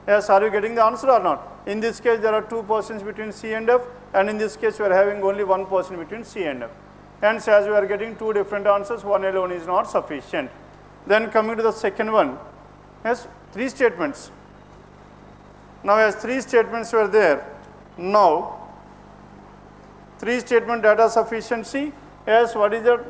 Yes, are you getting the answer or not? In this case there are 2 persons between C and F, and in this case we are having only 1 person between C and F. Hence as we are getting 2 different answers, one alone is not sufficient. Then coming to the second one, yes, 3 statements. Now as 3 statements were there, now 3 statement data sufficiency. Yes, what is that?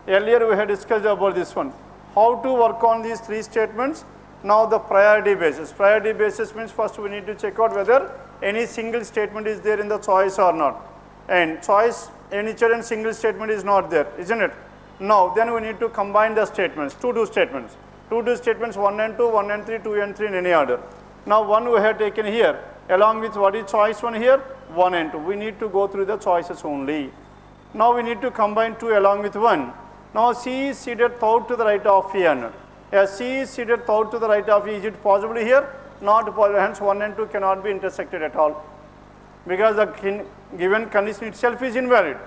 Earlier we had discussed about this one. How to work on these 3 statements? Now the priority basis. Priority basis means first we need to check out whether any single statement is there in the choice or not. And choice, any single statement is not there, isn't it? Now then we need to combine the statements, 2 statements. 2 statements, 1 and 2, 1 and 3, 2 and 3 in any order. Now one we have taken here, along with what is choice 1 here? 1 and 2. We need to go through the choices only. Now we need to combine 2 along with 1. Now C is seated third to the right of E. As C is seated third to the right of E, is it possible here? Not possible. Hence 1 and 2 cannot be intersected at all, because the given condition itself is invalid.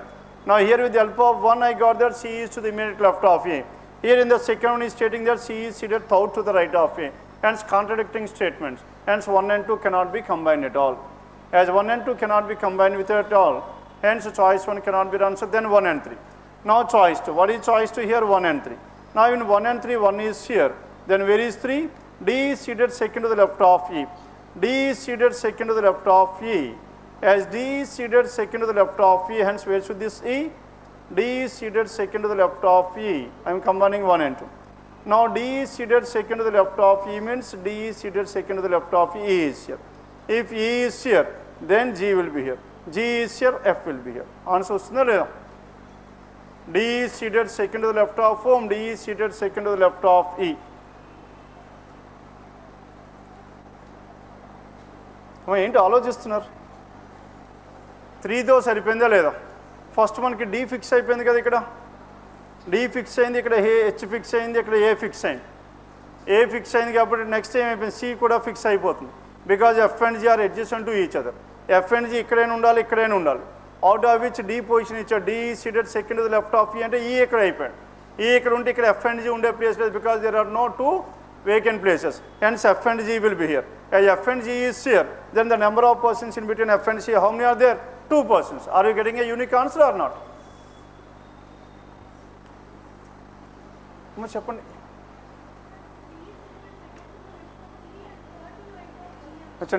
Now here with the help of 1 I got that C is to the immediate left of A. Here in the second one is stating that C is seated third to the right of A. Hence contradicting statements. Hence 1 and 2 cannot be combined at all. As 1 and 2 cannot be combined with at all, hence choice 1 cannot be answered. Then 1 and 3. Now choice 2. What is choice 2 here? 1 and 3. Now in 1 and 3, 1 is here. Then where is 3? D is seated second to the left of E. D is seated second to the left of E. as D is seated second to the left of E, hence where should this E? D is seated second to the left of E. I am combining 1 and 2. Now D is seated second to the left of E means D is seated second to the left of E is here. If E is here, then G will be here. G is here, F will be here. Answer vastunda leda? D is seated second to the left of whom? D is seated second to the left of E. ఏంటి ఆలోచిస్తున్నారు? 3తో సరిపోయిందా లేదా? First మనకి D fix అయిపోయింది కదా, ఇక్కడ D fix అయింది, ఇక్కడ H ఫిక్స్ అయింది, ఇక్కడ A ఫిక్స్ అయింది. A ఫిక్స్ అయింది కాబట్టి నెక్స్ట్ ఏమైపోయింది? C కూడా ఫిక్స్ అయిపోతుంది. Because F and G are adjacent to each other. F and G ఇక్కడైనా ఉండాలి, ఇక్కడైనా ఉండాలి. Out of which D position ఇచ్చాడు. D seated second to the left of E అంటే E ఇక్కడ అయిపోయాడు. E ఇక్కడ ఉంటే ఇక్కడ F and G ఉండే ప్లేస్ లేదు, because there are no 2 vacant places. Hence F and G will be here. As F and G is here, then the number of persons in between F and C, how many are there? 2 persons. Are you getting a unique answer or not? చెప్పండి.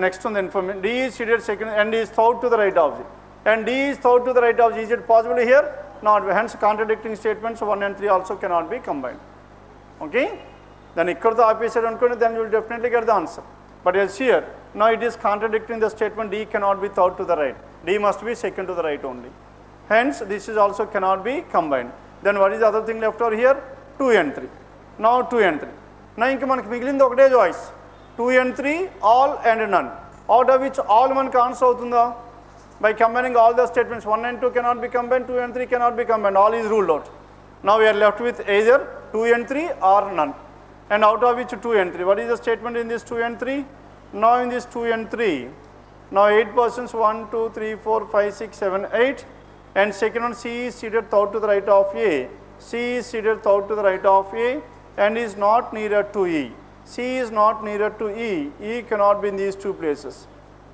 Next one, the information. D is seated second and is third to the right of G. And D is third to the right of G. Is it possible here? Not. Hence contradicting statements 1 and 3 also cannot be combined. Okay? Then ikkada ఆపేసారు అనుకోండి, then you will definitely get the answer. But else here, now it is contradicting the statement D cannot be third to the right. D must be second to the right only. Hence this is also cannot be combined. Then what is the other thing left over here? 2 and 3. Now 2 and 3. Now ఇంక మనకి మిగిలింది ఒకటే choice. 2 and 3, all and none. Out of which all మనకు answer అవుతుందా? By combining all the statements 1 and 2 cannot be combined, 2 and 3 cannot be combined. All is ruled out. Now we are left with either 2 and 3 or none. And out of which 2 and 3. What is the statement in this 2 and 3? Now in this 2 and 3, now 8 persons, 1, 2, 3, 4, 5, 6, 7, 8. And second one, C is seated third to the right of A. C is seated third to the right of A and is not nearer to E. C is not nearer to E. E cannot be in these 2 places.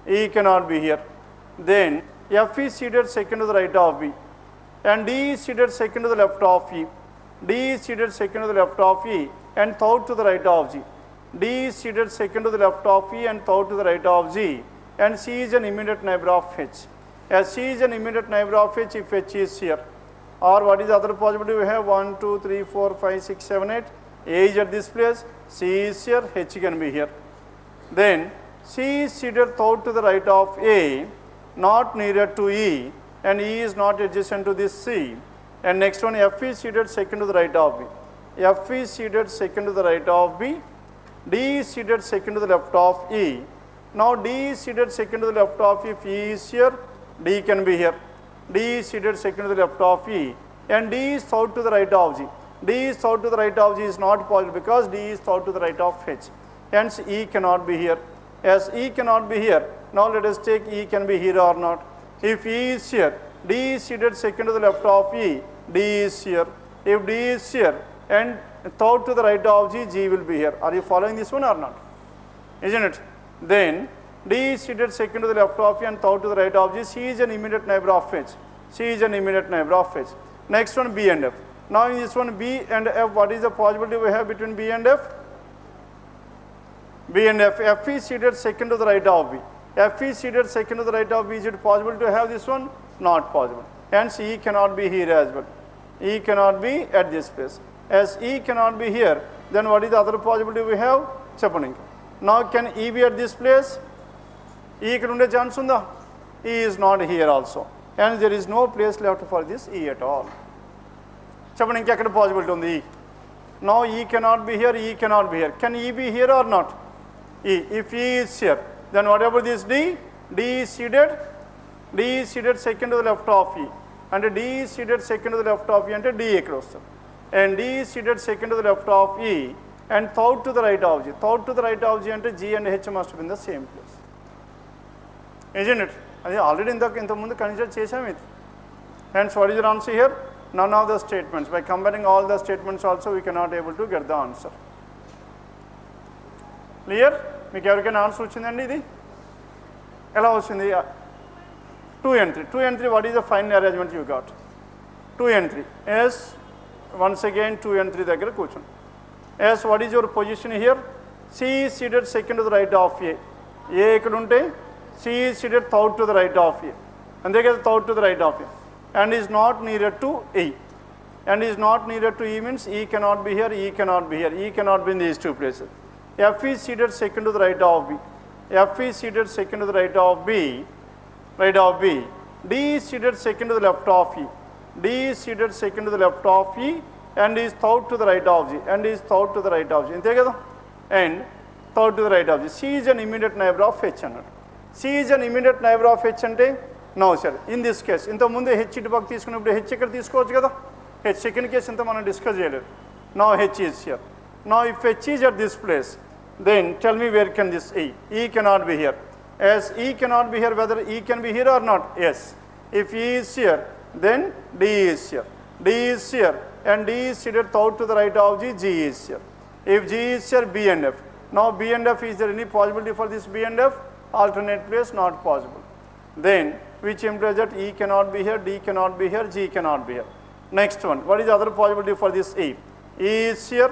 E cannot be here. Then F is seated second to the right of B. And D is seated second to the left of E. D is seated second to the left of E and third to the right of G. D is seated second to the left of E and third to the right of G. And C is an immediate neighbor of H. As C is an immediate neighbor of H if H is here. Or what is the other possibility we have? 1, 2, 3, 4, 5, 6, 7, 8. A is at this place, C is here, H can be here. Then C is seated third to the right of A, not nearer to E, and E is not adjacent to this C. And next one, F is seated second to the right of B. F is seated second to the right of B. D is seated second to the left of E. Now D is seated second to the left of E. If E is here, D can be here. D is seated second to the left of E. And D is third to the right of G. D is third to the right of G is not possible because D is third to the right of H. Hence E cannot be here. As E cannot be here, now let us take E can be here or not. If E is here, D is seated second to the left of E. D is here. If D is here and third to the right of G, G will be here. Are you following this one or not? Isn't it? Then D is seated second to the left of E and third to the right of G. C is an immediate neighbor of H. C is an immediate neighbor of H. Next one, B and F. Now in this one, B and F, what is the possibility we have between B and F? B and F. F is seated second to the right of B. F is seated second to the right of B. Is it possible to have this one? Not possible. Hence E cannot be here as well. E cannot be at this place. As E cannot be here, then what is the other possibility we have? Cheppandi. Now can E be at this place? E ikkada unde chance unda? E is not here also. And there is no place left for this E at all. Cheppandi inka ekkada possibility undi E. Now E cannot be here, E cannot be here. Can E be here or not? E. If E is here, then whatever this D, D is seated second to the left of E. And D is seated second to the left of E and D ikkada vastadi. And D is seated second to the left of E and third to the right of G. Third to the right of G and G and H must be in the same place. Isn't it? అది already ఇంతకుముందు consider చేసాం ఇది. Hence what is your answer here? None of the statements. By combining all the statements also we cannot able to get the answer. Clear? మీకు ఎవరికైనా answer వచ్చిందండి? ఇది ఎలా వచ్చింది? 2 and 3. 2 and 3, what is the final arrangement you got? 2 and 3. Yes, once again 2 and 3 దగ్గర కూర్చోండి. Yes, what is your position here? C is seated second to the right of A. A ఇక్కడ ఉంటే C is seated third to the right of A. And they get third to the right of A. And is not nearer to E. And is not nearer to E means E cannot be here, E cannot be here. E cannot be in these two places. F is seated second to the right of B. F is seated second to the right of B. Right of B. D is seated second to the left of E. D is seated second to the left of E. And is third to the right of G. And is third to the right of G. And third to the right of G. C is an immediate neighbor of H. C is an immediate neighbor of H. No, sir. In this case, in the munde H itu paka తీసుకున్నప్పుడు H ఇక్కడ తీసుకోవచ్చు కదా. H second case ఇంత మనం discuss చేయలేదు. Now H is here. Now if H is at this place, then tell me where can this E? E cannot be here. As E cannot be here, whether E can be here or not? Yes. If E is here, then D is here. D is here, and D is seated third to the right of G. G is here. If G is here, B and F. Now B and F, is there any possibility for this B and F? Alternate place, not possible. Then which implies that E cannot be here, D cannot be here, G cannot be here. Next one, what is the other possibility for this E? E is here,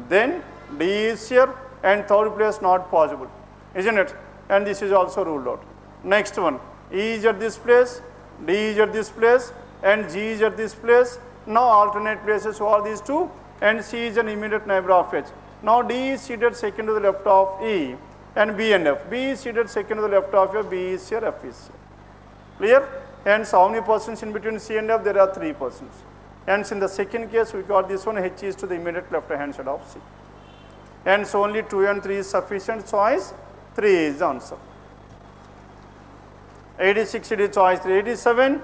then D is here, and third place not possible, isn't it? And this is also ruled out. Next one, E is at this place, D is at this place, and G is at this place. Now alternate places, who are these two? And C is an immediate neighbor of H. Now D is seated second to the left of E, and B and F. B is seated second to the left of F, B is here, F is here. Clear? Hence, how many persons in between C and F? There are 3 persons. Hence, in the second case, we got this one, H is to the immediate left hand side of C. Hence, only 2 and 3 is sufficient. Choice 3 is the answer. 86 it is choice 3. 87.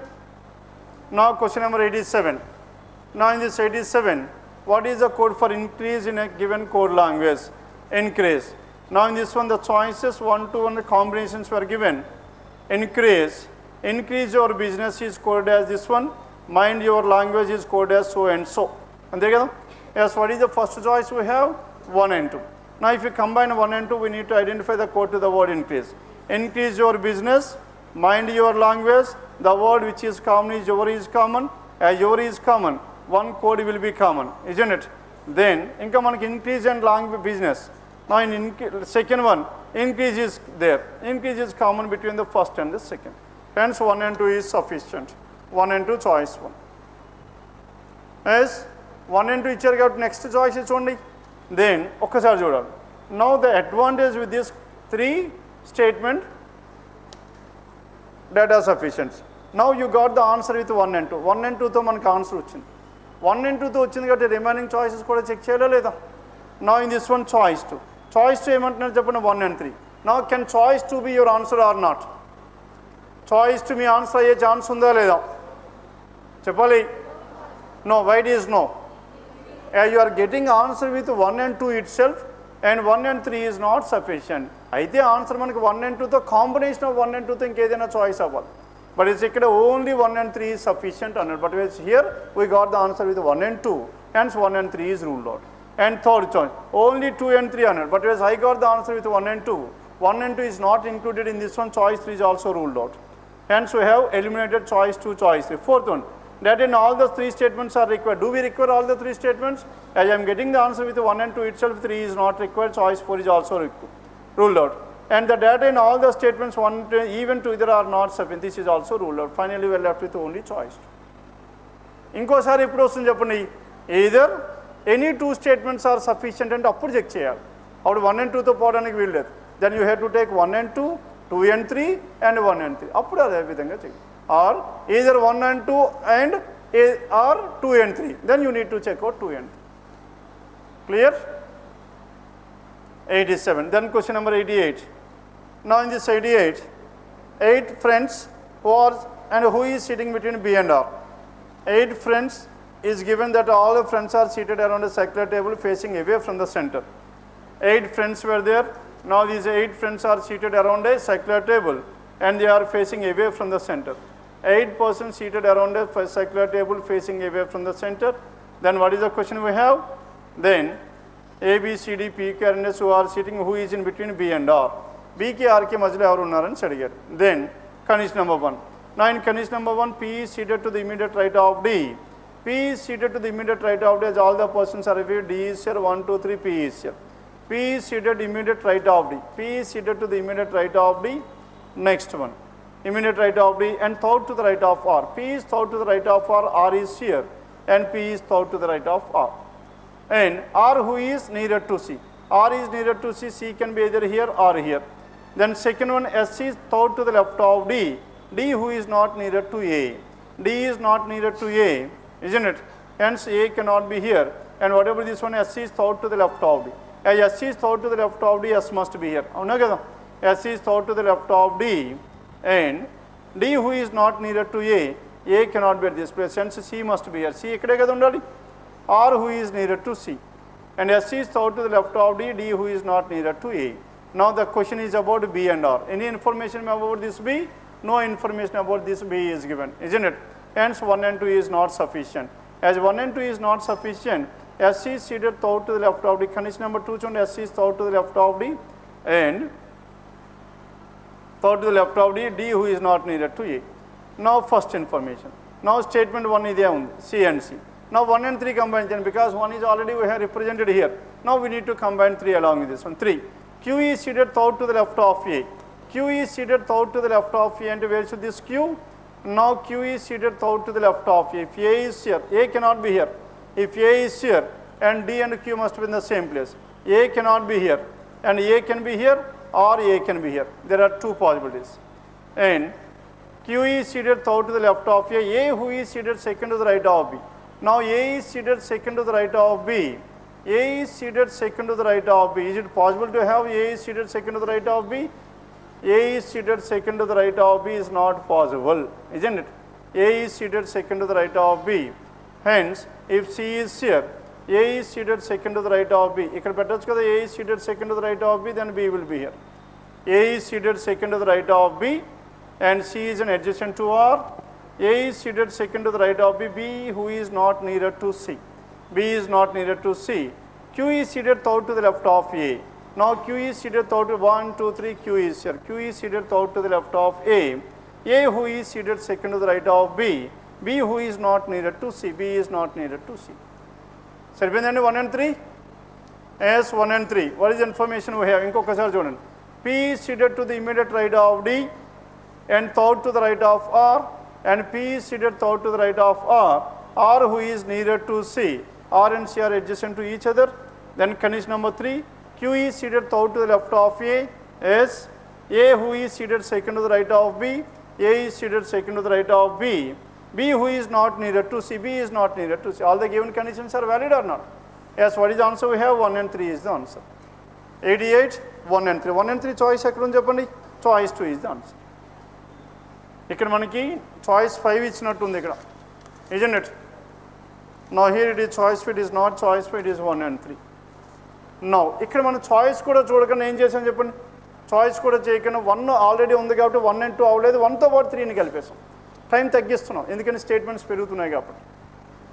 Now, question number 87. Now, in this 87, what is the code for increase in a given code language? Increase. Now, in this one, the choices 1 to 1 the combinations were given. Increase. Increase your business is coded as this one. Mind your language is coded as so and so. And there you go. Yes, what is the first choice we have? 1 and 2. Now, if you combine 1 and 2, we need to identify the code to the word increase. Increase your business, mind your language. The word which is common is your is common. As your is common, one code will be common, isn't it? Then, increase and language business. Now, in second one, increase is there. Increase is common between the first and the second. Hence, 1 and 2 is sufficient. 1 and 2 choice 1. As 1 and 2 ఇచ్చారు కాబట్టి next choice చూడండి. Then ఒక్కసారి చూడాలి. Now the advantage with this 3 statement data sufficiency. Now you got the answer with 1 and 2. 1 and 2తో మనకు answer వచ్చింది. 1 and 2తో వచ్చింది కాబట్టి రిమైనింగ్ చాయిసెస్ కూడా చెక్ చేయాలా లేదా? Now in this one choice 2. Choice 2 ఏమంటున్నారు చెప్పండి? 1 and 3. Now can choice 2 be your answer or not? Choice 2 మీ ఆన్సర్ అయ్యే ఛాన్స్ ఉందా లేదా చెప్పాలి? No. Why it is no? You are getting answer with 1 and 2 itself, and 1 and 3 is not sufficient. అయితే answer మనకి 1 and 2తో combination of 1 and 2తో ఇంకేదైనా చాయిస్ అవ్వాలి. బట్ ఇట్స్ ఇక్కడ ఓన్లీ 1 and 3 ఈజ్ సఫిషియంట్ అన్నాడు. But here we got the answer with 1 and 2, hence 1 and 3 is ruled out. And third choice, only 2 and 3 అన్నాడు. But as I got the answer with 1 and 2, 1 and 2 is not included in this one, choice 3 is also ruled out. Hence we have eliminated choice 2, choice 3. Fourth one, that in all the 3 statements are required. Do we require all the 3 statements? As I am getting the answer with 1 and 2 itself, 3 is not required, choice 4 is also ruled out. And the data in all the statements 1 even 2 either are not sufficient, this is also ruled out. Finally we are left with only choice 2. ఇంకోసారి ఎప్పుడు వస్తుంది చెప్పండి? either any 2 statements are sufficient and అప్పుడు check చేయాలి. అప్పుడు 1 and 2తో పోవడానికి వీల్లేదు. then you have to take 1 and 2, 2 and 3 and 1 and 3. అప్పుడు అదే విధంగా చెయ్యి. or either 1 and 2 and or 2 and 3. then you need to check out 2 and 3. Clear? 87. Then question number 88. Now in this 88, 8 friends who are and who is sitting between B and R. 8 friends is given that all the friends are seated around a circular table facing away from the center. 8 friends were there. Now these 8 friends are seated around a circular table and they are facing away from the center. 8 persons seated around a circular table facing away from the center. Then what is the question we have? Then A, B, C, D, P, Q, and S who are sitting, who is in between B and R. B ki R ki మధ్యలో ఎవరు ఉన్నారని అడిగారు. Then condition number 1. Now in condition number 1, P is seated to the immediate right of D. P is seated to the immediate right of D as all the persons are reviewed. D is here, 1, 2, 3, P is here. P is seated immediate right of D. P is seated to the immediate right of D. Next one, immediate right of D and third to the right of R. P is third to the right of R, R is here, and P is third to the right of R. And R who is nearer to C. R is nearer to C, C can be either here or here. Then second one, S is third to the left of D, D who is not nearer to A. D is not nearer to A, isn't it? Hence A cannot be here. And whatever this one, S is third to the left of D. As S is third to the left of D, S must be here. S is third to the left of D, and D who is not nearer to A cannot be at this place. Hence C must be here. C ikkade kada undali. R who is nearer to C. And S is third to the left of D, D who is not nearer to A. Now the question is about B and R. Any information about this B? No information about this B is given, isn't it? Hence 1 and 2 is not sufficient. As 1 and 2 is not sufficient, S is seated third to the left of D. Condition number 2 chond S is third to the left of D, and third to the left of D, D who is not nearer to A. Now first information. Now statement 1 is there, C and C. Now 1 and 3 combine, because 1 is already we have represented here. Now we need to combine 3 along with this one. 3. Q is seated third to the left of A. Q is seated third to the left of A, and where should this Q? Now Q is seated third to the left of A. If A is here, A cannot be here. If A is here, and D and Q must be in the same place. A cannot be here, and A can be here, or A can be here. There are two possibilities. And Q is seated third to the left of A who is seated second to the right of B. Now A is seated second to the right of B. A is seated second to the right of B. Is it possible to have A is seated second to the right of B? A is seated second to the right of B is not possible, isn't it? A is seated second to the right of B. Hence, if C is here, A is seated second to the right of B. Ikkada pettachchu kada, A is seated second to the right of B, then B will be here. A is seated second to the right of B, and C is an adjacent to R. A is seated second to the right of B, B who is not nearer to C. B is not nearer to C. Q is seated third to the left of A. Now Q is seated third to 1, 2, 3, Q is here. Q is seated third to the left of A who is seated second to the right of B, B who is not nearer to C. B is not nearer to C. Saripindandi 1 and 3? Yes, 1 and 3. What is the information we have? Inkokasari chudandi. P is seated to the immediate right of D and third to the right of R, and P is seated third to the right of R who is nearer to C. R and C are adjacent to each other. Then condition number 3, Q is seated third to the left of A, S, A who is seated second to the right of B, A is seated second to the right of B, B who is not nearer to C, B is not nearer to C. All the given conditions are valid or not? Yes, what is the answer we have? 1 and 3 is the answer. 88, 1 and 3. 1 and 3 choice ekkada cheppandi? Choice 2 is the answer. ఇక్కడ మనకి choice 5 ఇచ్చినట్టు ఉంది ఇక్కడ, isn't it? Now here it is choice 5, it is not choice 5, it is 1 and 3. Now ఇక్కడ మనం choice కూడా చూడకుండా ఏం చేసాం చెప్పండి? చాయిస్ కూడా చేయకుండా 1 ఆల్రెడీ ఉంది కాబట్టి 1 and 2 అవ్వలేదు, 1తో పాటు 3ని కలిపేసాం. టైం తగ్గిస్తున్నాం ఎందుకంటే స్టేట్మెంట్స్ పెరుగుతున్నాయి కాబట్టి.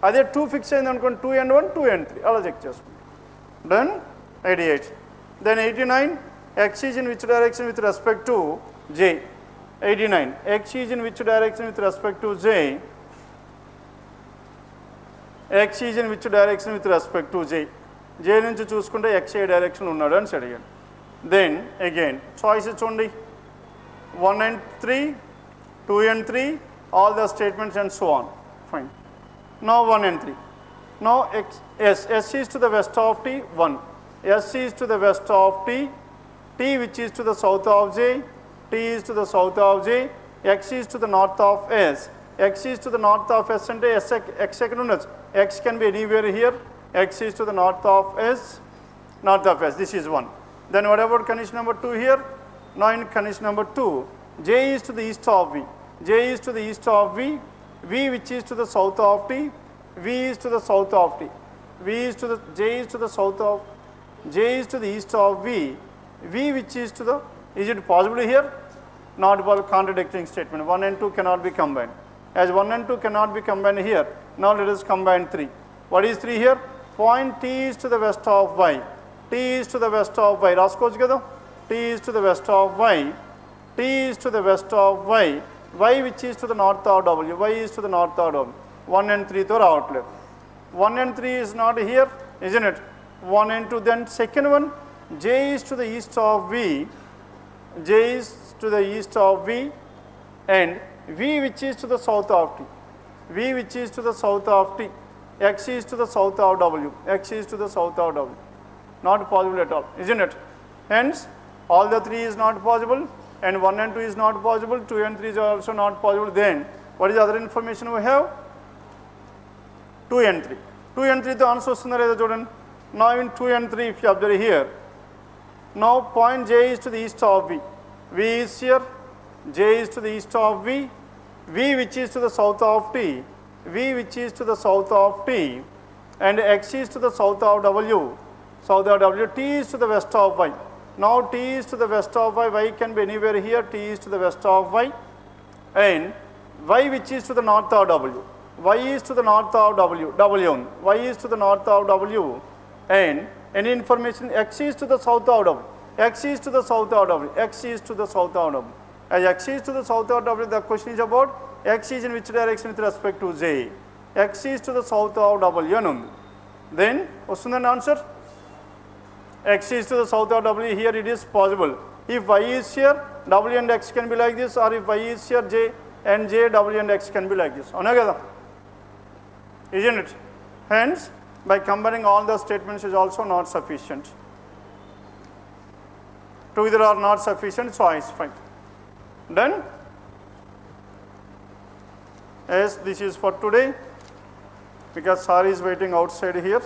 అదే 2 ఫిక్స్ అయింది అనుకోండి, 2 and 1, 2 and 3 అలా చెక్ చేసుకుంటాం. Done. 88. Then 89, x is in which direction with respect to J? 89, x is in which direction with respect to J? X is in which direction with respect to J? J నుంచి చూసుకుంటే x ఏ direction ఉన్నాడు అని అడిగాడు. Then again choices చూడండి, 1 and 3, 2 and 3, all the statements and so on. Fine. Now 1 and 3. Now S is to the west of T, 1. S is to the west of T, T which is to the south of J, T is to the south of J, X is to the north of S. X is to the north of S అంటే X ఎక్కడ ఉండొచ్చు? X can be anywhere here. X is to the north of S, north of S. This is 1. Then what about condition number 2 here? Now in condition number 2, J is to the east of V. J is to the east of V, V which is to the south of T, V is to the south of T. V is to the, J is to the south of, J is to the east of V, V which is to the, is it possible here? Not possible, contradicting statement. 1 and 2 cannot be combined. As 1 and 2 cannot be combined here, now let us combine 3. What is 3 here? Point T is to the west of Y. T is to the west of Y. రాసుకోవచ్చు కదా? T is to the west of Y. T is to the west of Y. Y which is to the north of W. Y is to the north of W. 1 and 3 తో రావట్లేదు. 1 and 3 is not here, isn't it? 1 and 2. Then second one, J is to the east of V. J is to the east of V, and V which is to the south of T. V which is to the south of T. X is to the south of W. X is to the south of W. Not possible at all, isn't it? Hence, all the 3 is not possible, and 1 and 2 is not possible, 2 and 3 is also not possible. Then, what is the other information we have? 2 and 3. 2 and 3 the answer is student. Now in 2 and 3, if you observe here, now point J is to the east of V. V is here, J is to the east of V, V which is to the south of T, V which is to the south of T, and X is to the south of W, south of W, T is to the west of Y. Now T is to the west of Y, Y can be anywhere here, T is to the west of Y, and Y which is to the north of W. Y is to the north of W, W, Y is to the north of W, and any information X is to the south of W, X is to the south of W, X is to the south of W. As X is to the south of W, the question is about X is in which direction with respect to J. X is to the south of W. Then, what's the answer? X is to the south of W, here it is possible. If Y is here, W and X can be like this, or if Y is here, J and J, W and X can be like this. Isn't it? Hence, by combining all the statements is also not sufficient. Together are not sufficient, so I is fine. Done? Yes, this is for today, because sir is waiting outside here.